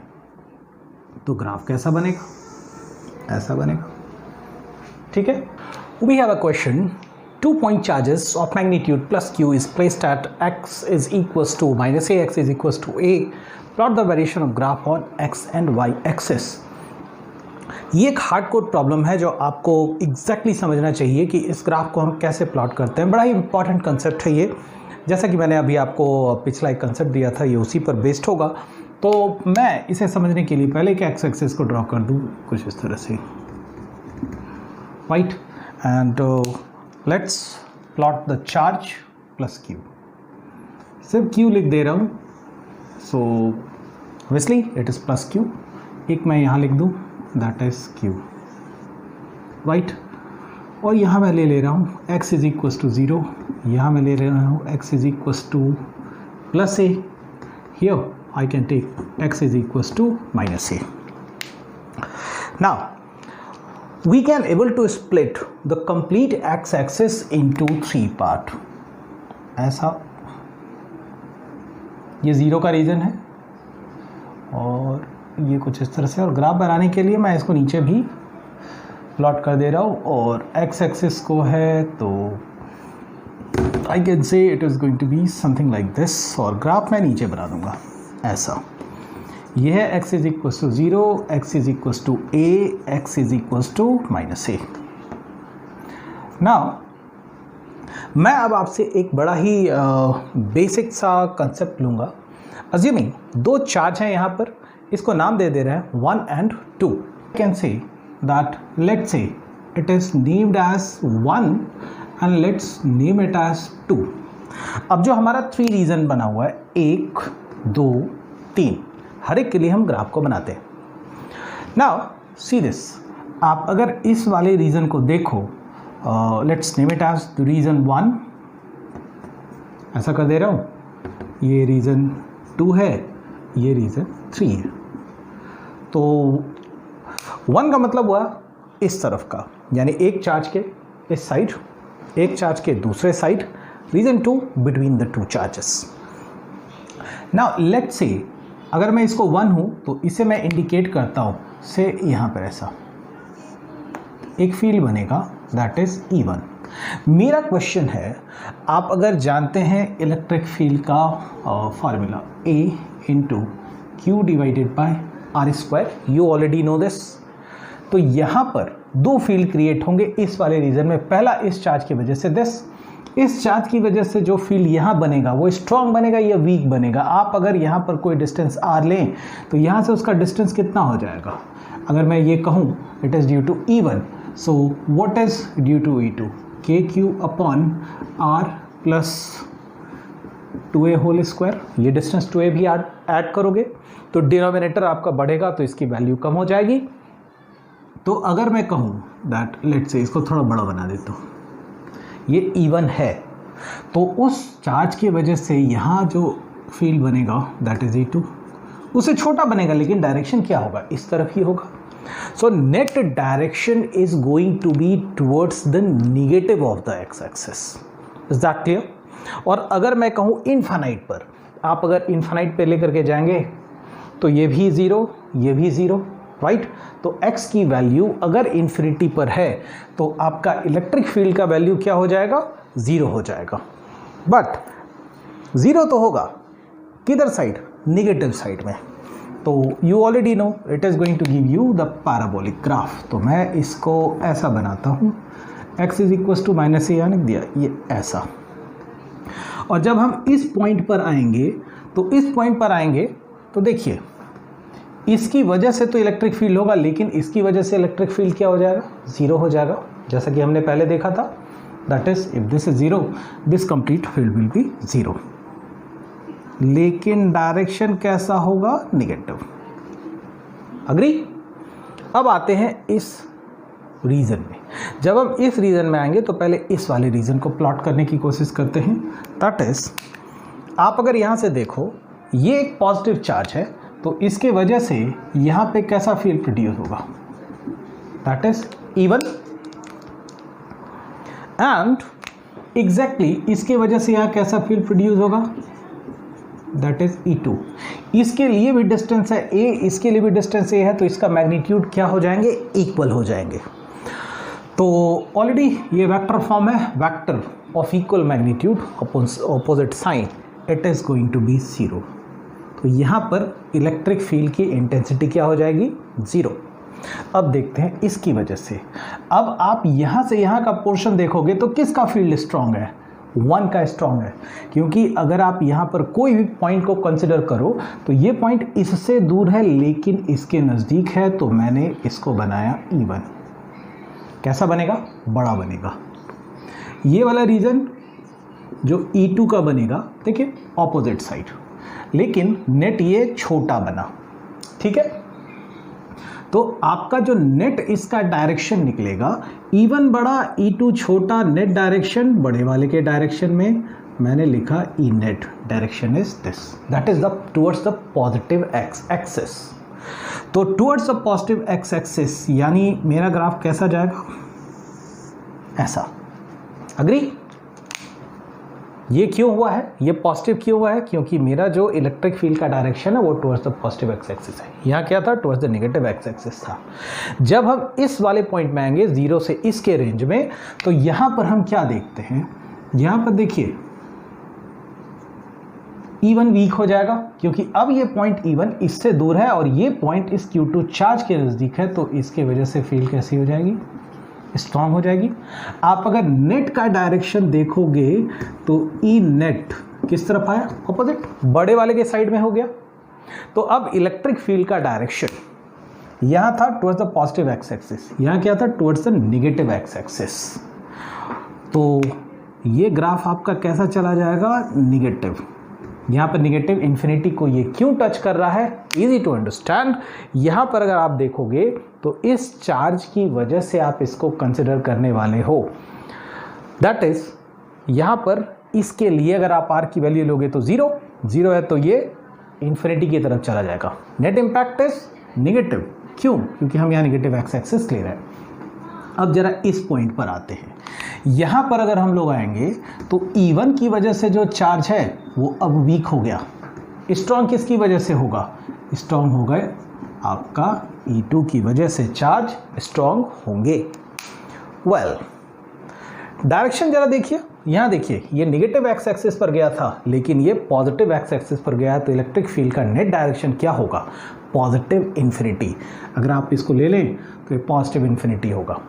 तो ग्राफ कैसा बनेगा, ऐसा बनेगा, ठीक है। We have a question, 2 point charges of magnitude plus q is placed at x is equals to minus a, x is equals to a. Plot the variation of graph on x and y axis. ये एक hard code problem है जो आपको exactly समझना चाहिए कि इस graph को हम कैसे प्लॉट करते हैं। बड़ा ही इंपॉर्टेंट कंसेप्ट है ये, जैसा कि मैंने अभी आपको पिछला एक कंसेप्ट दिया था, ये उसी पर बेस्ड होगा। तो मैं इसे समझने के लिए पहले कि एक्स एक्सिस को ड्रॉ कर दूँ कुछ इस तरह से, right, and let's plot the charge plus Q. सिर्फ क्यू लिख दे रहा हूँ, so obviously it is plus Q. एक मैं यहाँ लिख दूँ, दैट इज क्यू, राइट। और यहाँ मैं ले रहा हूँ x इज इक्वस टू 0, यहाँ मैं ले रहा हूँ x is equals two plus A, here I can take x is equals to minus a. Now we can able to split the complete x-axis into 3 part. ऐसा, ये 0 का reason है और ये कुछ इस तरह से, और ग्राफ बनाने के लिए मैं इसको नीचे भी प्लॉट कर दे रहा हूँ। और x-axis को है तो I can say it is going to be something like this, और ग्राफ मैं नीचे बना दूंगा ऐसा। यह है x is equals to 0, x is equals to a, x is equals to minus a। Now मैं अब आपसे एक बड़ा ही बेसिक सा कंसेप्ट लूँगा। अज्यूमिंग 2 चार्ज हैं यहाँ पर, इसको नाम दे रहे हैं 1 and 2। Can say that let's say it is named as 1 and let's name it as 2। अब जो हमारा 3 रीजन बना हुआ है, 1 2 3, हर एक के लिए हम ग्राफ को बनाते हैं। नाउ सी दिस, आप अगर इस वाले रीजन को देखो, let's name it as region 1, ऐसा कर दे रहा हूँ, ये रीजन 2 है, ये रीजन 3 है। तो 1 का मतलब हुआ इस तरफ का, यानी एक चार्ज के इस साइड, एक चार्ज के दूसरे side, region 2 between the 2 charges. Now let's say अगर मैं इसको 1 हूँ तो इसे मैं इंडिकेट करता हूँ से यहाँ पर ऐसा एक फील्ड बनेगा, दैट इज E1। मेरा क्वेश्चन है, आप अगर जानते हैं इलेक्ट्रिक फील्ड का formula A into Q divided by r square, you already know this. तो यहाँ पर 2 फील्ड क्रिएट होंगे इस वाले रीजन में, पहला इस चार्ज की वजह से दिस, इस चार्ज की वजह से जो फील्ड यहाँ बनेगा वो स्ट्रॉन्ग बनेगा या वीक बनेगा। आप अगर यहाँ पर कोई डिस्टेंस r लें तो यहाँ से उसका डिस्टेंस कितना हो जाएगा। अगर मैं ये कहूँ it is due to E1, so what is due to E2, KQ upon R plus 2a whole square. ये डिस्टेंस 2a भी ऐड करोगे तो डिनोमिनेटर आपका बढ़ेगा तो इसकी वैल्यू कम हो जाएगी। तो अगर मैं कहूँ दैट लेट्स से इसको थोड़ा बड़ा बना देता हूँ, ये E1 है तो उस चार्ज की वजह से यहाँ जो फील्ड बनेगा दैट इज E2 उससे छोटा बनेगा, लेकिन डायरेक्शन क्या होगा, इस तरफ ही होगा। So net direction is going to be towards the negative of the x axis. Is that clear? और अगर मैं कहूँ इनफाइनाइट पर, आप अगर इनफाइनाइट पे लेकर के जाएंगे तो ये भी ज़ीरो, ये भी ज़ीरो, राइट। तो x की वैल्यू अगर इन्फिनिटी पर है तो आपका इलेक्ट्रिक फील्ड का वैल्यू क्या हो जाएगा, ज़ीरो हो जाएगा। बट ज़ीरो तो होगा किधर साइड, नेगेटिव साइड में। तो you already know it is going to give you the parabolic graph. तो मैं इसको ऐसा बनाता हूँ, x is equal to minus A यानी दिया ये ऐसा। और जब हम इस पॉइंट पर आएंगे तो देखिए इसकी वजह से तो इलेक्ट्रिक फील्ड होगा, लेकिन इसकी वजह से इलेक्ट्रिक फील्ड क्या हो जाएगा, ज़ीरो हो जाएगा, जैसा कि हमने पहले देखा था। That is if this is zero this complete field will be zero, लेकिन डायरेक्शन कैसा होगा, नेगेटिव। अग्री? अब आते हैं इस रीजन में। जब हम इस रीजन में आएंगे तो पहले इस वाले रीजन को प्लॉट करने की कोशिश करते हैं। दैट इज आप अगर यहाँ से देखो ये एक पॉजिटिव चार्ज है तो इसके वजह से यहाँ पे कैसा फील्ड प्रोड्यूस होगा, that is E1 and exactly इसके वजह से यहाँ कैसा फील्ड प्रोड्यूस होगा, दैट इज E2। इसके लिए भी डिस्टेंस है a, इसके लिए भी डिस्टेंस a है, तो इसका मैग्नीट्यूड क्या हो जाएंगे, इक्वल हो जाएंगे। तो ऑलरेडी ये वेक्टर फॉर्म है, vector of equal magnitude opposite sign, it is going to be zero. तो यहाँ पर इलेक्ट्रिक फील्ड की इंटेंसिटी क्या हो जाएगी, ज़ीरो। अब देखते हैं इसकी वजह से। अब आप यहाँ से यहाँ का पोर्शन देखोगे तो किसका फील्ड स्ट्रॉन्ग है, 1 का स्ट्रॉन्ग है, क्योंकि अगर आप यहाँ पर कोई भी पॉइंट को कंसिडर करो तो ये पॉइंट इससे दूर है लेकिन इसके नज़दीक है, तो मैंने इसको बनाया E1। कैसा बनेगा, बड़ा बनेगा। ये वाला रीजन जो E2 का बनेगा, देखिए ऑपोजिट साइड, लेकिन नेट ये छोटा बना, ठीक है। तो आपका जो नेट इसका डायरेक्शन निकलेगा, E1 बड़ा E2 छोटा, नेट डायरेक्शन बड़े वाले के डायरेक्शन में मैंने लिखा E net, direction is this, that is the towards the positive X axis. तो towards the positive X axis यानी मेरा ग्राफ कैसा जाएगा, ऐसा। अग्री? ये क्यों हुआ है, ये पॉजिटिव क्यों हुआ है, क्योंकि मेरा जो इलेक्ट्रिक फील्ड का डायरेक्शन है वो towards the positive X axis है। यहाँ क्या था, towards the negative x axis था। जब हम इस वाले पॉइंट में आएंगे 0 से इसके रेंज में, तो यहाँ पर हम क्या देखते हैं, यहाँ पर देखिए E1 वीक हो जाएगा, क्योंकि अब ये पॉइंट E1 इससे दूर है और ये पॉइंट इस Q2 चार्ज के नज़दीक है, तो इसके वजह से फील्ड कैसी हो जाएगी, स्ट्रांग हो जाएगी। आप अगर नेट का डायरेक्शन देखोगे तो E नेट किस तरफ आया, ऑपोजिट, बड़े वाले के साइड में हो गया। तो अब इलेक्ट्रिक फील्ड का डायरेक्शन यहाँ था towards the positive X axis, यहाँ क्या था, towards the negative x axis. तो ये ग्राफ आपका कैसा चला जाएगा, निगेटिव। यहाँ पर निगेटिव इन्फिनिटी को ये क्यों टच कर रहा है, इजी टू अंडरस्टैंड। यहाँ पर अगर आप देखोगे तो इस चार्ज की वजह से आप इसको कंसिडर करने वाले हो, दैट इज यहाँ पर इसके लिए अगर आप r की वैल्यू लोगे तो 0 है, तो ये इन्फिनिटी की तरफ चला जाएगा। नेट इम्पैक्ट इज निगेटिव, क्यों, क्योंकि हम यहाँ निगेटिव एक्स एक्सिस ले रहे हैं। अब जरा इस पॉइंट पर आते हैं, यहाँ पर अगर हम लोग आएंगे तो E1 की वजह से जो चार्ज है वो अब वीक हो गया। स्ट्रॉन्ग किसकी वजह से होगा, स्ट्रॉन्ग हो गए आपका E2 की वजह से चार्ज स्ट्रॉन्ग होंगे। वेल, डायरेक्शन जरा देखिए, यहाँ देखिए ये नेगेटिव एक्स एक्सिस पर गया था लेकिन ये पॉजिटिव एक्स एक्सिस पर गया है, तो इलेक्ट्रिक फील्ड का नेट डायरेक्शन क्या होगा, पॉजिटिव इन्फिनिटी। अगर आप इसको ले लें तो ये पॉजिटिव इन्फिनिटी होगा।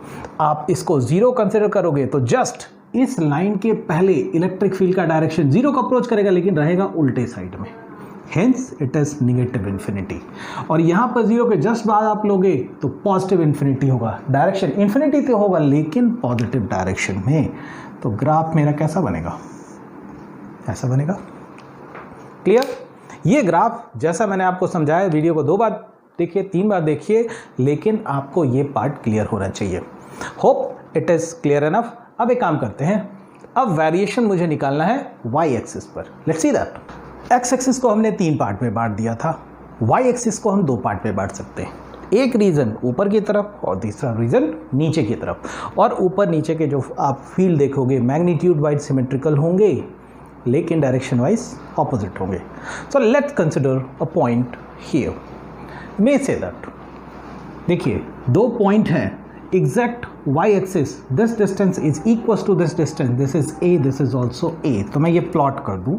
आप इसको 0 कंसिडर करोगे तो जस्ट इस लाइन के पहले इलेक्ट्रिक फील्ड का डायरेक्शन जीरो को अप्रोच करेगा लेकिन रहेगा उल्टे साइड में, hence it is negative infinity. और यहाँ पर जीरो के जस्ट बाद आप लोगे तो पॉजिटिव इन्फिनिटी होगा, डायरेक्शन इन्फिनिटी तो होगा लेकिन पॉजिटिव डायरेक्शन में। तो ग्राफ मेरा कैसा बनेगा, ऐसा बनेगा। क्लियर? ये ग्राफ जैसा मैंने आपको समझाया, वीडियो को 2 बार देखिए, 3 बार देखिए, लेकिन आपको ये पार्ट क्लियर होना चाहिए। Hope it is clear enough. अब एक काम करते हैं, अब वेरिएशन मुझे निकालना है वाई एक्सिस पर। Let's see that. X axis को हमने 3 पार्ट में बांट दिया था, वाई एक्सिस को हम 2 पार्ट में बांट सकते हैं। एक रीजन ऊपर की तरफ और दूसरा रीजन नीचे की तरफ। और ऊपर नीचे के जो आप फील्ड देखोगे मैग्नीट्यूड वाइज सिमेट्रिकल होंगे लेकिन डायरेक्शन वाइज ऑपोजिट होंगे। So let's consider a point here. May say that, देखिए 2 पॉइंट हैं exact y axis, this distance is equal to this distance, this is a, this is also a। तो मैं ये plot कर दूं,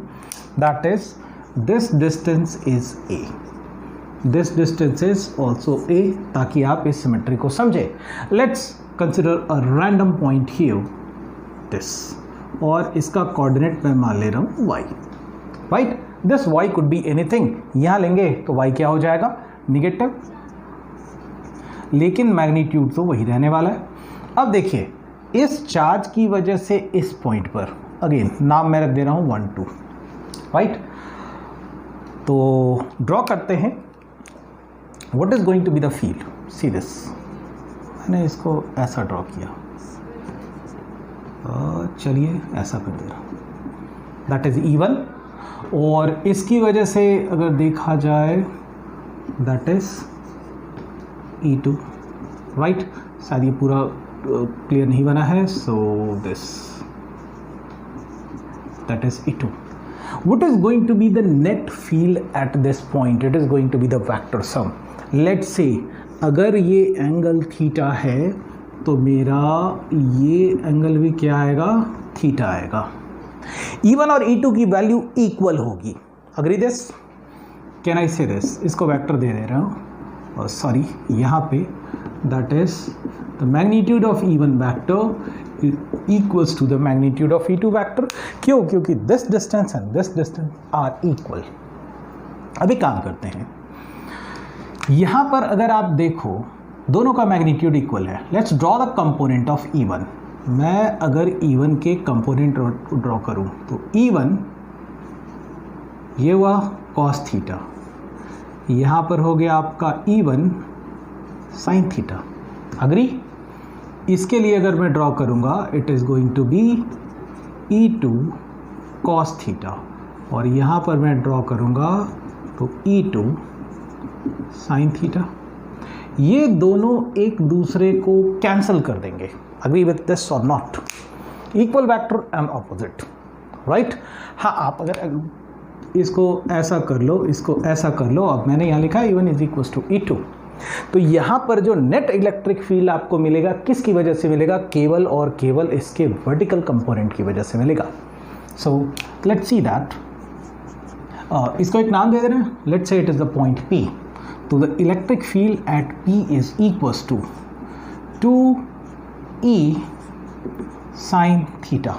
that is this distance is a, this distance is also a, ताकि आप इस सिमेट्री को समझे। Let's consider a random point here, this, और इसका कोऑर्डिनेट मैं मान ले रहा हूँ y, right. This y could be anything, यहाँ लेंगे तो y क्या हो जाएगा, निगेटिव, लेकिन मैग्नीट्यूड तो वही रहने वाला है। अब देखिए इस चार्ज की वजह से इस पॉइंट पर, अगेन नाम मैं रख दे रहा हूँ 1 2, राइट। तो ड्रॉ करते हैं, what is going to be the field, see this, मैंने इसको ऐसा ड्रॉ किया, चलिए ऐसा कर दे रहा हूँ, दैट इज E1। और इसकी वजह से अगर देखा जाए दैट इज E2, राइट। शायद ये पूरा क्लियर नहीं बना है, so this that is E2। What is going to be the net field at this point? It is going to be the vector sum. Let's say अगर ये angle theta है तो मेरा ये एंगल भी क्या आएगा, थीटा आएगा। E1 और E2 की वैल्यू इक्वल होगी, agree this, can I say this, इसको वेक्टर दे रहा हूँ, और सॉरी यहाँ पे that is the magnitude of E1 vector equals to the magnitude of E2 vector. क्यों? क्योंकि this distance and this distance are equal. अभी काम करते हैं, यहाँ पर अगर आप देखो दोनों का मैग्नीट्यूड इक्वल है। Let's draw the component of E1। मैं अगर E1 के कंपोनेंट ड्रॉ करूँ तो E1 ये हुआ कॉस थीटा, यहाँ पर हो गया आपका E1 साइन थीटा, अग्री। इसके लिए अगर मैं ड्रॉ करूँगा it is going to be E2 cos theta, और यहाँ पर मैं ड्रॉ करूँगा तो E2 साइन थीटा। ये दोनों एक दूसरे को कैंसिल कर देंगे, अग्री विथ दिस और not, equal vector and opposite, right. हाँ, आप अगर इसको ऐसा कर लो, इसको ऐसा कर लो, अब मैंने यहाँ लिखा है E1 is equal to E2। तो यहाँ पर जो नेट इलेक्ट्रिक फील्ड आपको मिलेगा किसकी वजह से मिलेगा, केवल और केवल इसके वर्टिकल कंपोनेंट की वजह से मिलेगा। सो लेट्स सी दैट, इसको एक नाम दे दे रहे हैं, let's say it is the point P। तो the electric field at P is equals to 2E sine theta.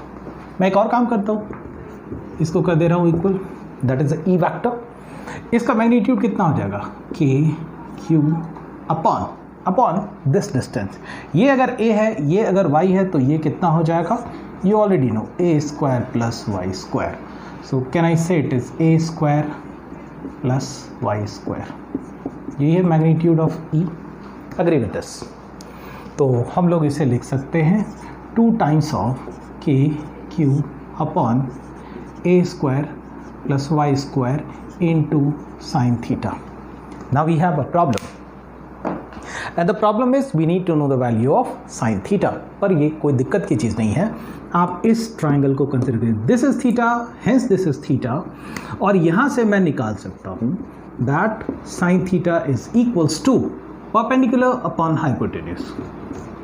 मैं एक और काम करता हूँ, इसको कर दे रहा हूँ equal, that is E vector. इसका मैग्नीट्यूड कितना हो जाएगा, K Q upon this distance. ये अगर A है, ये अगर Y है, तो ये कितना हो जाएगा, you already know, A square plus Y square. So can I say it is A square plus Y square. ये है magnitude of E, agree with this. तो हम लोग इसे लिख सकते हैं 2 times of K Q upon A square plus y square into sin theta. Now we have a problem, and the problem is we need to know the value of sin theta. पर ये कोई दिक्कत की चीज़ नहीं है, आप इस triangle को कंसिडर करें, this is theta, hence this is theta, और यहाँ से मैं निकाल सकता हूँ that sin theta is equals to perpendicular upon hypotenuse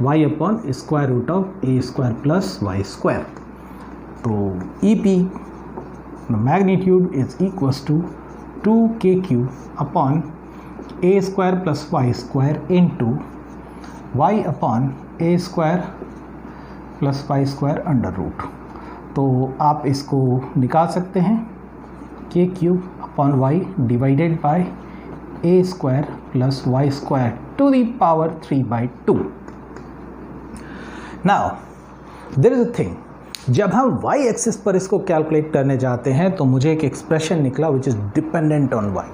y upon square root of a square plus y square. तो EP the magnitude is equals to 2kq upon a square plus y square into y upon a square plus Y square under root. तो आप इसको निकाल सकते हैं के cube upon y divided by a square plus Y square to the power 3/2। Now there is a thing, जब हम y axis पर इसको कैलकुलेट करने जाते हैं तो मुझे एक एक्सप्रेशन निकला which is dependent on y।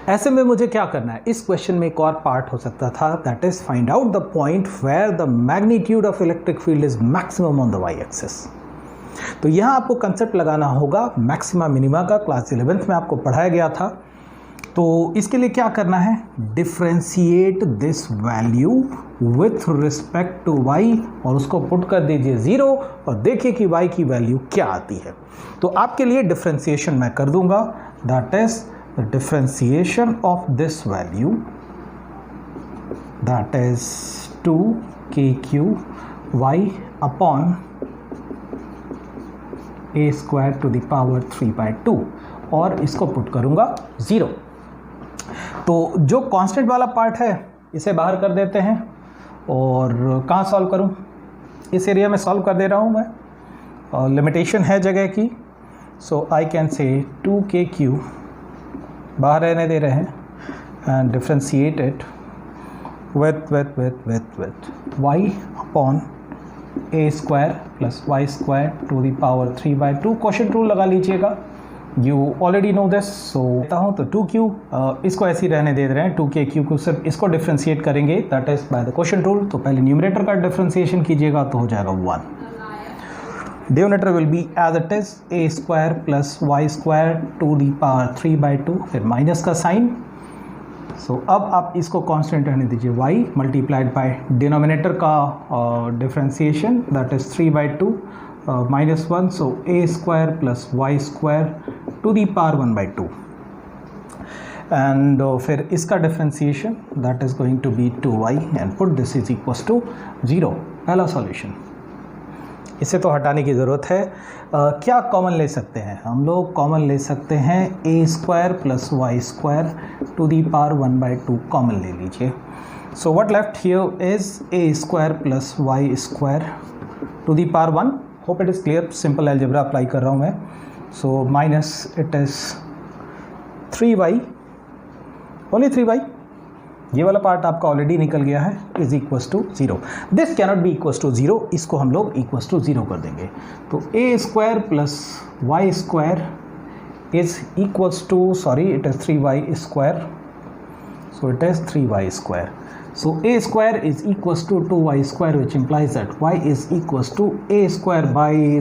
ऐसे में मुझे क्या करना है, इस क्वेश्चन में एक और पार्ट हो सकता था, that is find out the point where the magnitude of electric field is maximum on the y axis. तो यहां आपको कंसेप्ट लगाना होगा मैक्सिमा मिनिमा का, क्लास 11th में आपको पढ़ाया गया था। तो इसके लिए क्या करना है, differentiate this value with respect to y और उसको पुट कर दीजिए 0 और देखिए कि y की वैल्यू क्या आती है। तो आपके लिए डिफ्रेंशिएशन मैं कर दूंगा, that is the differentiation of this value, that is 2kq y upon a square to the power 3/2 और इसको पुट करूंगा 0। तो जो कांस्टेंट वाला पार्ट है इसे बाहर कर देते हैं और कहाँ सॉल्व करूं, इस एरिया में सॉल्व कर दे रहा हूं मैं, और लिमिटेशन है जगह की। सो आई कैन से 2kq बाहर रहने दे रहे हैं and differentiate it with y upon a square plus Y square to the power 3/2। Quotient rule लगा लीजिएगा, you already know this. So कहता हूँ तो 2q इसको ऐसे ही रहने दे रहे हैं, 2kq को सिर्फ इसको डिफ्रेंशिएट करेंगे that is by the quotient rule. तो पहले न्यूमरेटर का डिफ्रेंशिएशन कीजिएगा तो हो जाएगा 1। Denominator will be as it is a square plus Y square to the power 3/2, फिर माइनस का साइन। सो अब आप इसको कांस्टेंट रहने दीजिए y मल्टीप्लाइड बाय डिनोमिनेटर का differentiation that is 3/2 minus 1, so a square plus Y square to the power 1/2 and फिर इसका differentiation that is going to be 2y and put this is equals to 0। पहला solution, इसे तो हटाने की ज़रूरत है। क्या कॉमन ले सकते हैं हम लोग, कॉमन ले सकते हैं a square plus Y square to the power 1/2 common ले लीजिए। So what left here is a square plus Y square to the power 1। Hope it is clear, simple algebra apply कर रहा हूँ मैं। So minus it is 3y, only 3y, ये वाला part आपका already निकल गया है, is equals to 0। This cannot be equals to 0, इसको हम लोग इक्वल्स टू 0 कर देंगे। तो a square plus Y square is equals to, sorry it is 3y square, so it is 3y square. So a square is equals to 2y square which implies that y is equals to a square by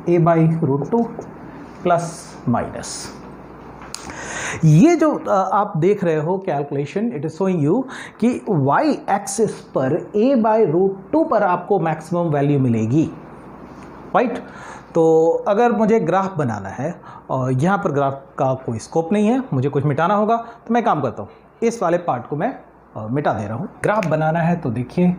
a by √2 plus minus. ये जो आप देख रहे हो calculation, it is showing you कि y axis पर a/√2 पर आपको मैक्सिमम वैल्यू मिलेगी, राइट। तो अगर मुझे ग्राफ बनाना है और यहाँ पर ग्राफ का कोई स्कोप नहीं है, मुझे कुछ मिटाना होगा, तो मैं काम करता हूँ, इस वाले पार्ट को मैं मिटा दे रहा हूँ। ग्राफ बनाना है तो देखिए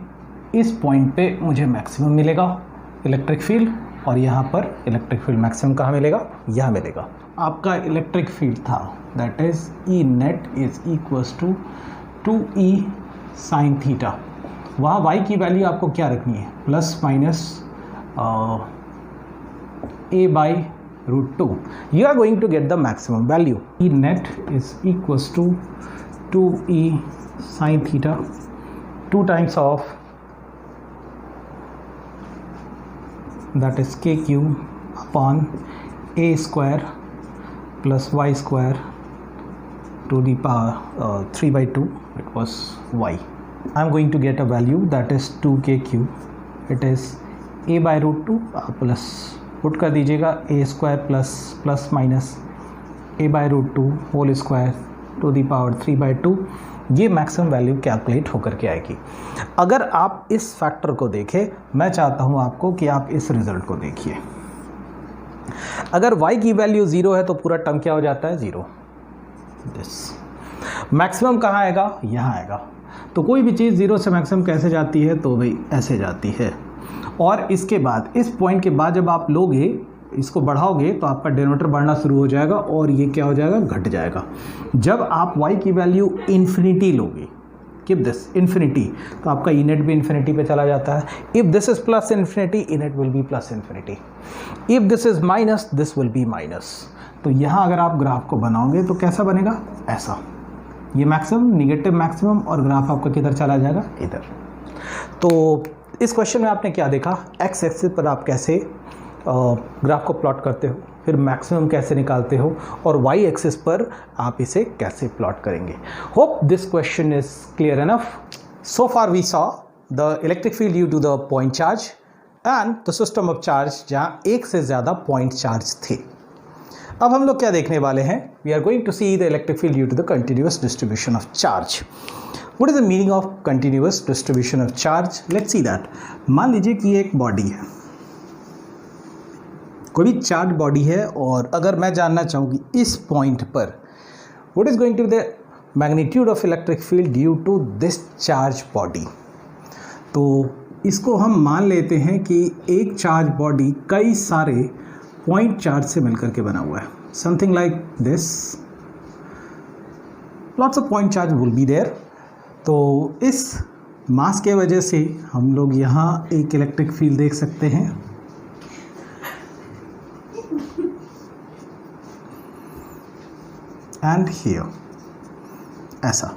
इस पॉइंट पे मुझे मैक्सिमम मिलेगा इलेक्ट्रिक फील्ड, और यहाँ पर इलेक्ट्रिक फील्ड मैक्सिमम कहाँ मिलेगा, यहाँ मिलेगा। आपका इलेक्ट्रिक फील्ड था that is e net is equals to 2e sine theta. वहाँ y की वैल्यू आपको क्या रखनी है, plus minus a/√2। You are going to get the maximum value. E net is equals to 2e sine theta 2 times of that is kq upon a square plus y square to the power 3/2, it was y. I am going to get a value that is 2kq, it is a/√2 plus put कर दीजिएगा a square plus minus a/√2 whole square to the power 3/2। ये maximum value calculate होकर के आएगी। अगर आप इस factor को देखें, मैं चाहता हूं आपको कि आप इस रिजल्ट को देखिए। अगर y की वैल्यू 0 है तो पूरा टर्म क्या हो जाता है, 0। दिस मैक्सिमम कहाँ आएगा, यहाँ आएगा। तो कोई भी चीज़ 0 से मैक्सिमम कैसे जाती है, तो भाई ऐसे जाती है। और इसके बाद इस पॉइंट के बाद जब आप लोगे, इसको बढ़ाओगे तो आपका डिनोमिनेटर बढ़ना शुरू हो जाएगा और ये क्या हो जाएगा, घट जाएगा। जब आप y की वैल्यू इन्फिनिटी लोगे, कीप दिस इन्फिनिटी, तो आपका ई नेट भी इन्फिनिटी पे चला जाता है. If this is plus infinity, E net will be plus infinity. If this is minus, this will be minus. तो यहाँ अगर आप ग्राफ को बनाओगे तो कैसा बनेगा, ऐसा. ये मैक्सिमम, निगेटिव मैक्सिमम, और ग्राफ आपका किधर चला जाएगा, इधर. तो इस क्वेश्चन में आपने क्या देखा, एक्स एक्सिस पर आप कैसे ग्राफ को प्लॉट करते हो, फिर मैक्सिमम कैसे निकालते हो, और वाई एक्सिस पर आप इसे कैसे प्लॉट करेंगे. Hope this question is clear enough. So far we saw the electric field due to the point charge and the system of charge जहाँ एक से ज़्यादा पॉइंट चार्ज थे. अब हम लोग क्या देखने वाले हैं, we are going to see the electric field due to the continuous distribution of charge. What is the meaning of continuous distribution of charge, let's see that. मान लीजिए कि एक बॉडी है, कोई भी चार्ज बॉडी है, और अगर मैं जानना चाहूँ कि इस पॉइंट पर what is going to be the magnitude of electric field due to this charge body, तो इसको हम मान लेते हैं कि एक चार्ज बॉडी कई सारे पॉइंट चार्ज से मिलकर के बना हुआ है. Something like this, lots of point charge will be there. तो इस मास के वजह से हम लोग यहाँ एक इलेक्ट्रिक फील्ड देख सकते हैं. एंड हियर ऐसा.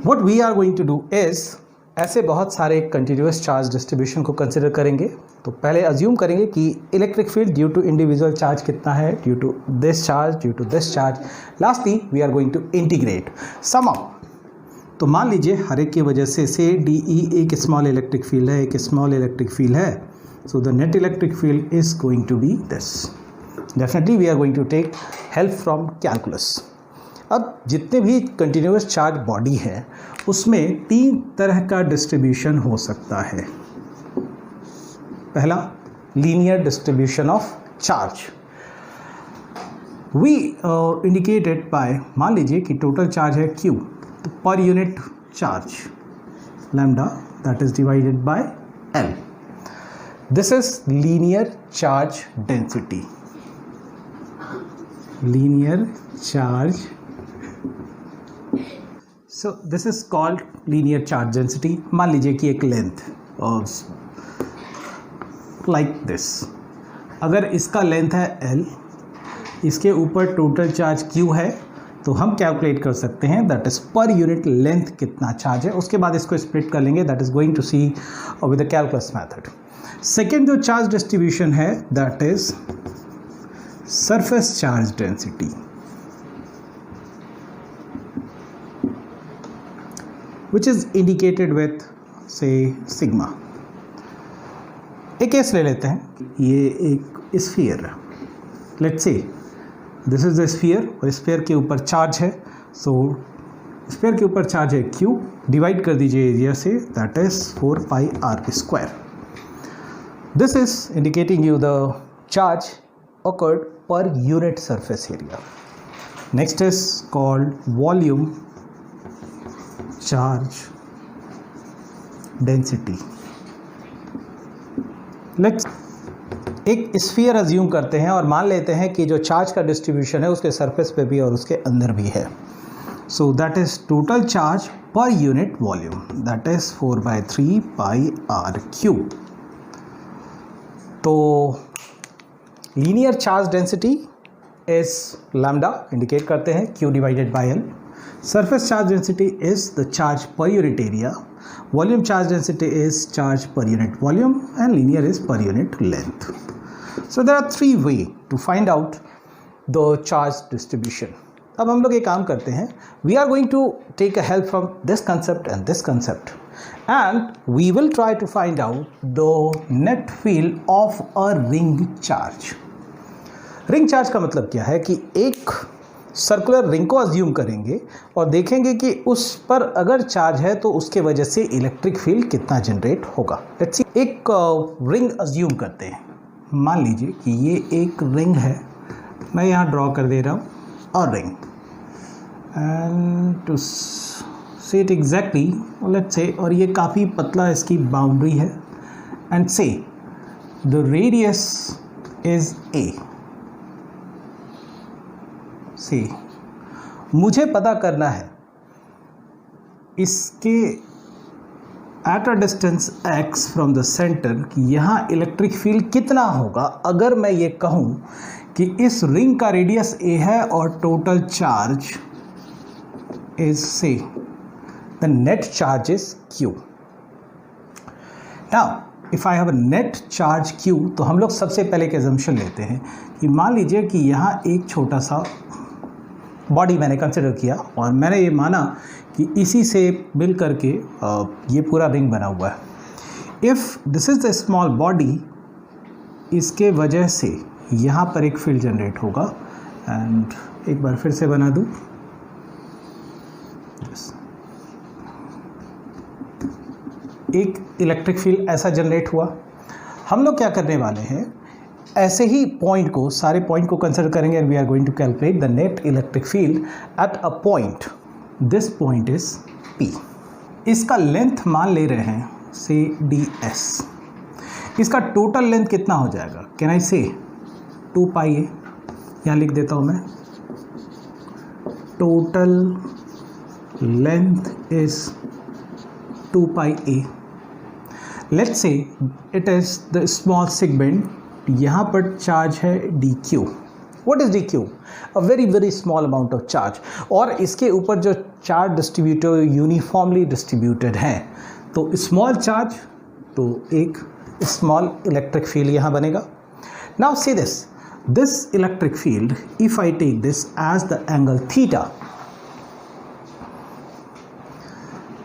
What we are going to do is, ऐसे बहुत सारे कंटिन्यूअस चार्ज डिस्ट्रीब्यूशन को कंसिडर करेंगे. तो पहले अज्यूम करेंगे कि electric field due to individual charge कितना है, due to this charge, due to this charge. Lastly we are going to integrate sum up. तो मान लीजिए हर एक की वजह से डी ई एक स्मॉल इलेक्ट्रिक फील्ड है, एक स्मॉल इलेक्ट्रिक फील्ड है. So the net electric field is going to be this. Definitely we are going to take help from calculus. अब जितने भी कंटिन्यूअस चार्ज बॉडी है उसमें तीन तरह का डिस्ट्रीब्यूशन हो सकता है. पहला, linear distribution of charge. We indicated by, मान लीजिए कि टोटल चार्ज है Q, तो per unit charge lambda that is divided by L. This is linear charge density. Linear charge, so this is called linear charge density. मान लीजिए कि एक length like this, अगर इसका लेंथ है L, इसके ऊपर टोटल चार्ज Q है, तो हम कैलकुलेट कर सकते हैं that is per unit length कितना चार्ज है. उसके बाद इसको स्प्लिट कर लेंगे, that is going to see with the calculus method. Second जो चार्ज डिस्ट्रीब्यूशन है that is surface charge density. which is indicated with say sigma. एक केस ले लेते हैं, ये एक स्फीयर है. Let's say this is the sphere, और स्फीयर के ऊपर चार्ज है. सो स्फीयर के ऊपर चार्ज है Q, डिवाइड कर दीजिए एरिया से, that is 4 pi r². This is indicating you the charge occurred per unit surface area. Next is called volume charge density. Let's एक स्फीयर अज्यूम करते हैं और मान लेते हैं कि जो चार्ज का डिस्ट्रीब्यूशन है उसके सरफेस पे भी और उसके अंदर भी है. So that is total charge per unit volume, that is 4/3 pi r³. तो linear charge density is lambda, indicate करते हैं Q divided by L. Surface charge density is the charge per unit area. Volume charge density is charge per unit volume, and linear is per unit length. So there are three ways to find out the charge distribution. अब हम लोग एक काम करते हैं, we are going to take a help from this concept and this concept, and we will try to find out the net field of a ring charge. Ring charge का मतलब क्या है कि एक सर्कुलर रिंग को assume करेंगे और देखेंगे कि उस पर अगर चार्ज है तो उसके वजह से इलेक्ट्रिक फील्ड कितना जनरेट होगा. लेट्स सी, एक रिंग अज्यूम करते हैं. मान लीजिए कि ये एक रिंग है, मैं यहाँ ड्रॉ कर दे रहा हूँ, और रिंग, एंड टू से इट एग्जैक्टली लेट्स से, और ये काफ़ी पतला इसकी बाउंड्री है, एंड से द रेडियस इज A. से मुझे पता करना है इसके at a distance x from the centre कि यहाँ इलेक्ट्रिक फील्ड कितना होगा अगर मैं ये कहूँ कि इस रिंग का रेडियस a है और टोटल चार्ज इज से the net charge is q. Now if I have a net charge q, तो हम लोग सबसे पहले एक एजम्पशन लेते हैं कि मान लीजिए कि यहाँ एक छोटा सा बॉडी मैंने कंसिडर किया और मैंने ये माना कि इसी से मिल करके ये पूरा रिंग बना हुआ है. If this is the small body, इसके वजह से यहाँ पर एक फील्ड जनरेट होगा. एंड एक बार फिर से बना दूँ. एक इलेक्ट्रिक फील्ड ऐसा जनरेट हुआ. हम लोग क्या करने वाले हैं, ऐसे ही पॉइंट को, सारे पॉइंट को कंसिडर करेंगे and we are going to calculate the net electric field at a point. This point is P. इसका लेंथ मान ले रहे हैं से ds. इसका टोटल लेंथ कितना हो जाएगा? कैन आई से 2 पाई a. यहाँ लिख देता हूँ मैं, total length is 2 pi a. Let's say it is the small segment. यहाँ पर चार्ज है dq. What is dq? A very small amount of charge. और इसके ऊपर जो चार्ज डिस्ट्रीब्यूटर यूनिफॉर्मली डिस्ट्रीब्यूटेड हैं, तो स्मॉल चार्ज, तो एक स्मॉल इलेक्ट्रिक फील्ड यहाँ बनेगा. Now see this electric field, if I take this as the angle theta,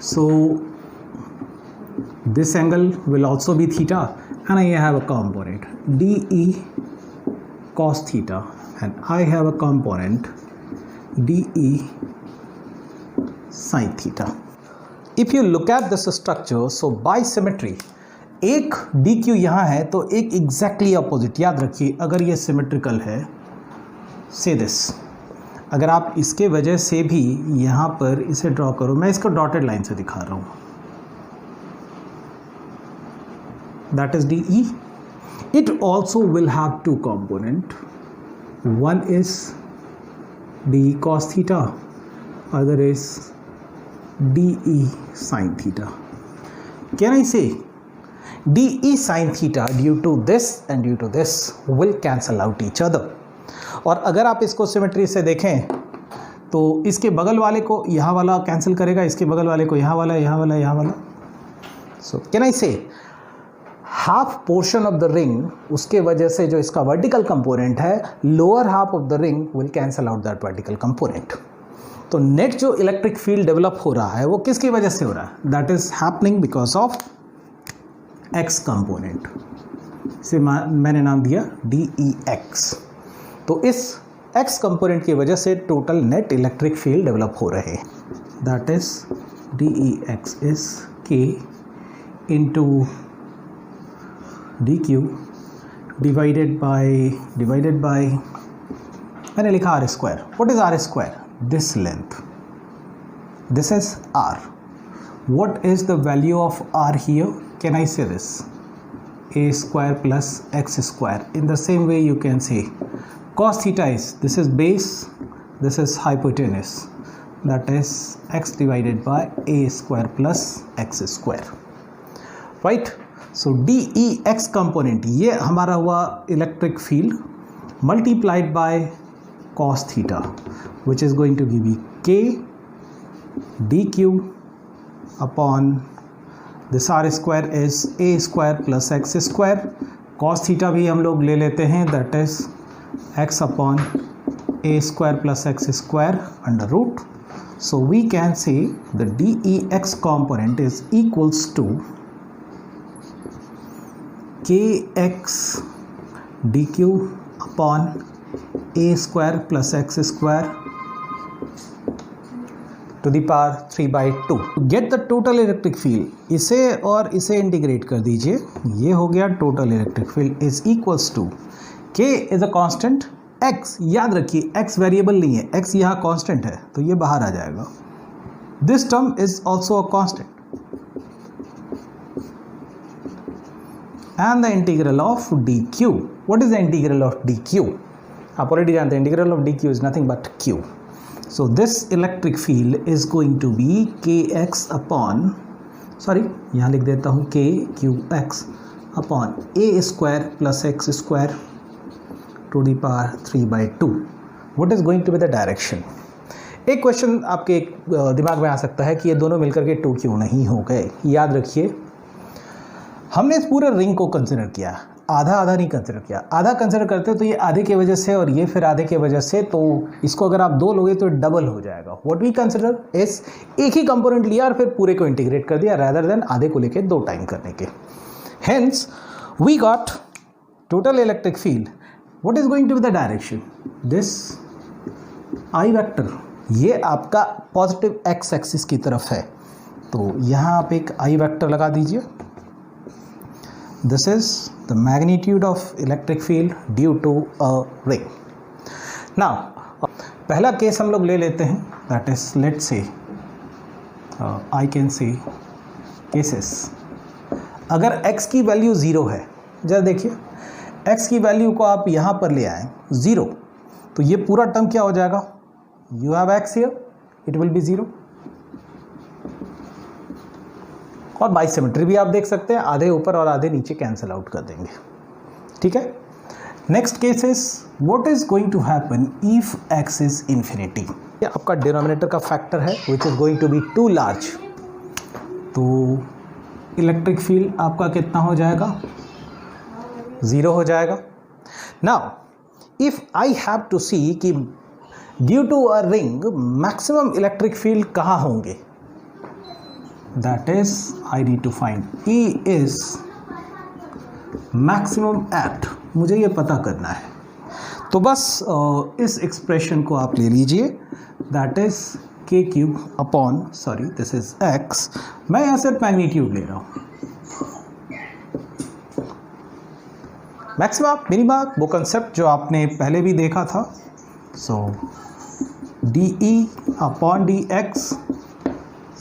so this angle will also be theta, and I have a component dE cos theta, and I have a component dE sin theta. If you look at this structure, so by symmetry, एक dq यहाँ है तो एक exactly opposite. याद रखिए, अगर ये symmetrical है, say this, अगर आप इसके वजह से भी यहाँ पर इसे ड्रॉ करो, मैं इसको डॉटेड लाइन से दिखा रहा हूँ, that is dE. It also will have two component. One is dE cos theta, other is dE sin theta. Can I say dE sin theta due to this and due to this will cancel out each other. और अगर आप इसको symmetry से देखें तो इसके बगल वाले को यहाँ वाला कैंसिल करेगा, इसके बगल वाले को यहाँ वाला, यहाँ वाला, यहाँ वाला. सो कैन आई से half portion of the ring, उसके वजह से जो इसका वर्टिकल कंपोनेंट है, lower half of the ring will cancel out that vertical component. तो नेट जो इलेक्ट्रिक फील्ड डेवलप हो रहा है वो किसकी वजह से हो रहा है? That is happening because of x component. इसे मैंने नाम दिया dEx. तो इस x कंपोनेंट की वजह से total net electric field develop हो रहे हैं. That is dEx is k into dq divided by मैंने लिखा r square. What is r square? This length, this is r. What is the value of r here? Can I say this a square plus x square. In the same way you can say cos theta is, this is base, this is hypotenuse, that is x divided by a square plus x square, right? So dEx component, ये हमारा हुआ electric field multiplied by cos theta, which is going to give you k dq upon this r square is a square plus x square. cos theta भी हम लोग ले लेते हैं, that is x upon a square plus x square under root. So we can say the dEx component is equals to kx dq upon a square plus x square to the power 3/2. Get the total electric field. इसे और इसे integrate कर दीजिए, ये हो गया total electric field is equals to k is a constant, x याद रखिए x वेरिएबल नहीं है, x यहाँ कांस्टेंट है तो ये बाहर आ जाएगा. This term is also a constant and the integral of dq. What is the integral of dq? आप ऑलरेडी जानते हैं integral of dq is nothing but q. So this electric field is going to be kx upon, sorry यहाँ लिख देता हूँ kqx upon a square plus x square to the power 3/2. What is going to be the direction? एक question आपके दिमाग में आ सकता है कि ये दोनों मिलकर के 2 क्यों नहीं हो गए। याद रखिए, हमने इस पूरे रिंग को कंसिडर किया, आधा आधा नहीं कंसिडर किया। आधा कंसिडर करते तो ये आधे की वजह से और ये फिर आधे की वजह से, तो इसको अगर आप 2 लोगे तो डबल हो जाएगा। व्हाट वी कंसिडर इज एक ही कंपोनेंट लिया और फिर पूरे को इंटीग्रेट कर दिया रादर देन आधे को लेके 2 टाइम करने के। Hence we got total electric field. What is going to be the direction? This i vector, ये आपका पॉजिटिव एक्स एक्सिस की तरफ है, तो यहाँ आप एक आई वेक्टर लगा दीजिए। This is the magnitude of electric field due to a ring. Now, पहला केस हम लोग ले लेते हैं, that is let's say I can say cases अगर x की वैल्यू 0 है, जरा देखिए x की वैल्यू को आप यहाँ पर ले आए 0, तो ये पूरा टर्म क्या हो जाएगा? You have x here, it will be 0. और बाई सिमेट्री भी आप देख सकते हैं, आधे ऊपर और आधे नीचे कैंसिल आउट कर देंगे। ठीक है, next case is what is going to happen if X is infinity. ये आपका डिनोमिनेटर का फैक्टर है which is going to be too large, तो इलेक्ट्रिक फील्ड आपका कितना हो जाएगा? 0 हो जाएगा। Now if I have to see कि due to a ring maximum electric field कहाँ होंगे, that is I need to find E is maximum at, मुझे ये पता करना है। तो बस इस एक्सप्रेशन को आप ले लीजिए, that is k cube upon, sorry this is x, मैं यहाँ सिर्फ मैग्नीट्यूड ले रहा हूँ। मैक्सिमा मिनिमा वो कंसेप्ट जो आपने पहले भी देखा था, सो dE upon dx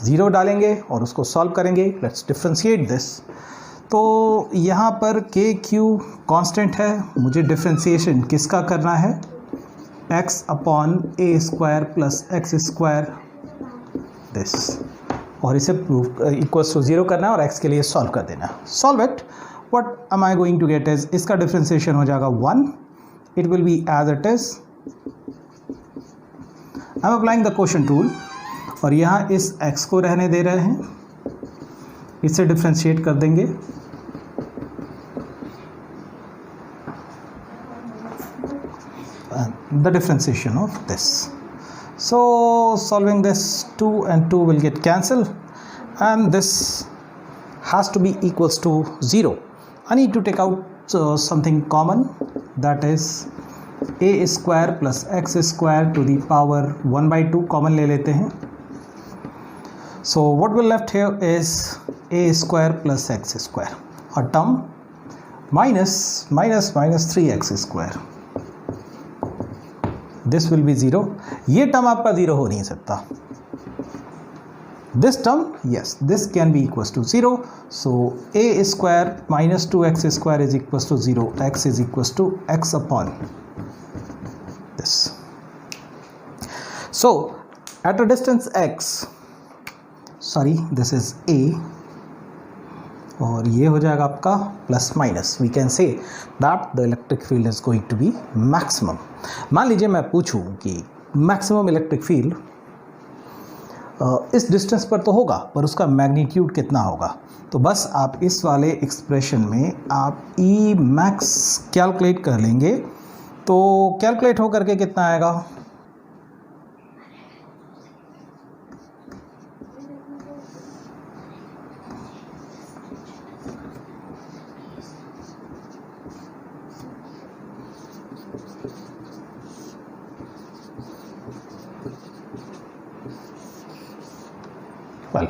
0 डालेंगे और उसको सॉल्व करेंगे। Let's differentiate this. तो यहाँ पर के क्यू कांस्टेंट है, मुझे डिफ्रेंशिएशन किसका करना है? x upon A square plus x square this, और इसे इक्वल्स टू 0 करना है और x के लिए सॉल्व कर देना। Solve it, what am I going to get is, इसका डिफ्रेंशिएशन हो जाएगा 1, it will be as it is. I am applying the quotient rule और यहाँ इस x को रहने दे रहे हैं, इसे डिफ्रेंशिएट कर देंगे। The differentiation of this, so solving this 2 and 2 will get cancelled and this has to be equals to 0. I need to take out something common, that is a square plus x square to the power 1/2 common ले लेते हैं। So what will left here is a square plus x square, a term minus 3x square. This will be 0. ये term आपका 0 हो नहीं सकता। This term, yes, this can be equals to 0. So a square minus 2x square is equals to 0. X is equals to x upon this. So at a distance x, sorry this is a, और ये हो जाएगा आपका plus minus, we can say that the electric field is going to be maximum. मान लीजिए मैं पूछूं कि मैक्सिमम इलेक्ट्रिक फील्ड इस डिस्टेंस पर तो होगा, पर उसका मैग्नीट्यूड कितना होगा, तो बस आप इस वाले एक्सप्रेशन में आप ई मैक्स कैलकुलेट कर लेंगे, तो कैलकुलेट हो करके कितना आएगा? Well,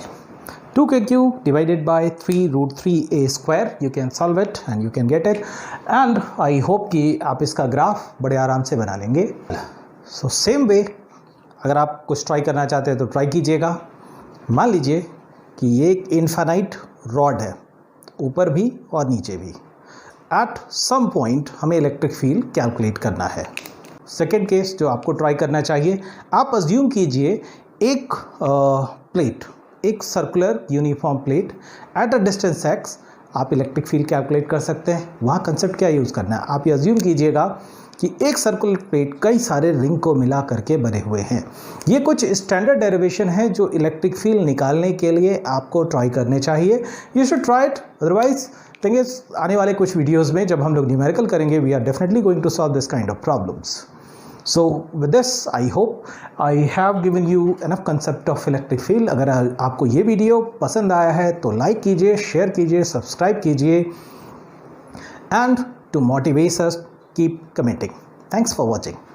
2k cube divided by 3√3a square, you can solve it and you can get it, and I hope कि आप इसका ग्राफ बड़े आराम से बना लेंगे। So same way, अगर आप कुछ ट्राई करना चाहते हैं तो ट्राई कीजिएगा। मान लीजिए कि ये एक इनफाइनाइट रॉड है, ऊपर भी और नीचे भी। एट सम पॉइंट हमें इलेक्ट्रिक फील्ड कैलकुलेट करना है। सेकेंड केस जो आपको ट्राई करना चाहिए, आप अज्यूम कीजिए एक प्लेट, एक circular uniform plate at a distance x, आप इलेक्ट्रिक फील्ड कैलकुलेट कर सकते हैं। वहाँ कंसेप्ट क्या यूज़ करना है, आप ये अज्यूम कीजिएगा कि एक सर्कुलर प्लेट कई सारे रिंग को मिला करके बने हुए हैं। ये कुछ स्टैंडर्ड डेरिवेशन है जो इलेक्ट्रिक फील्ड निकालने के लिए आपको ट्राई करने चाहिए। You should try it, otherwise thing is आने वाले कुछ वीडियोज़ में जब हम लोग न्यूमेरिकल करेंगे, we are definitely going to solve this kind of problems. So with this, I hope I have given you enough concept of electric field. अगर आपको ये वीडियो पसंद आया है तो लाइक कीजिए, शेयर कीजिए, सब्सक्राइब कीजिए, and to motivate us, keep commenting. Thanks for watching.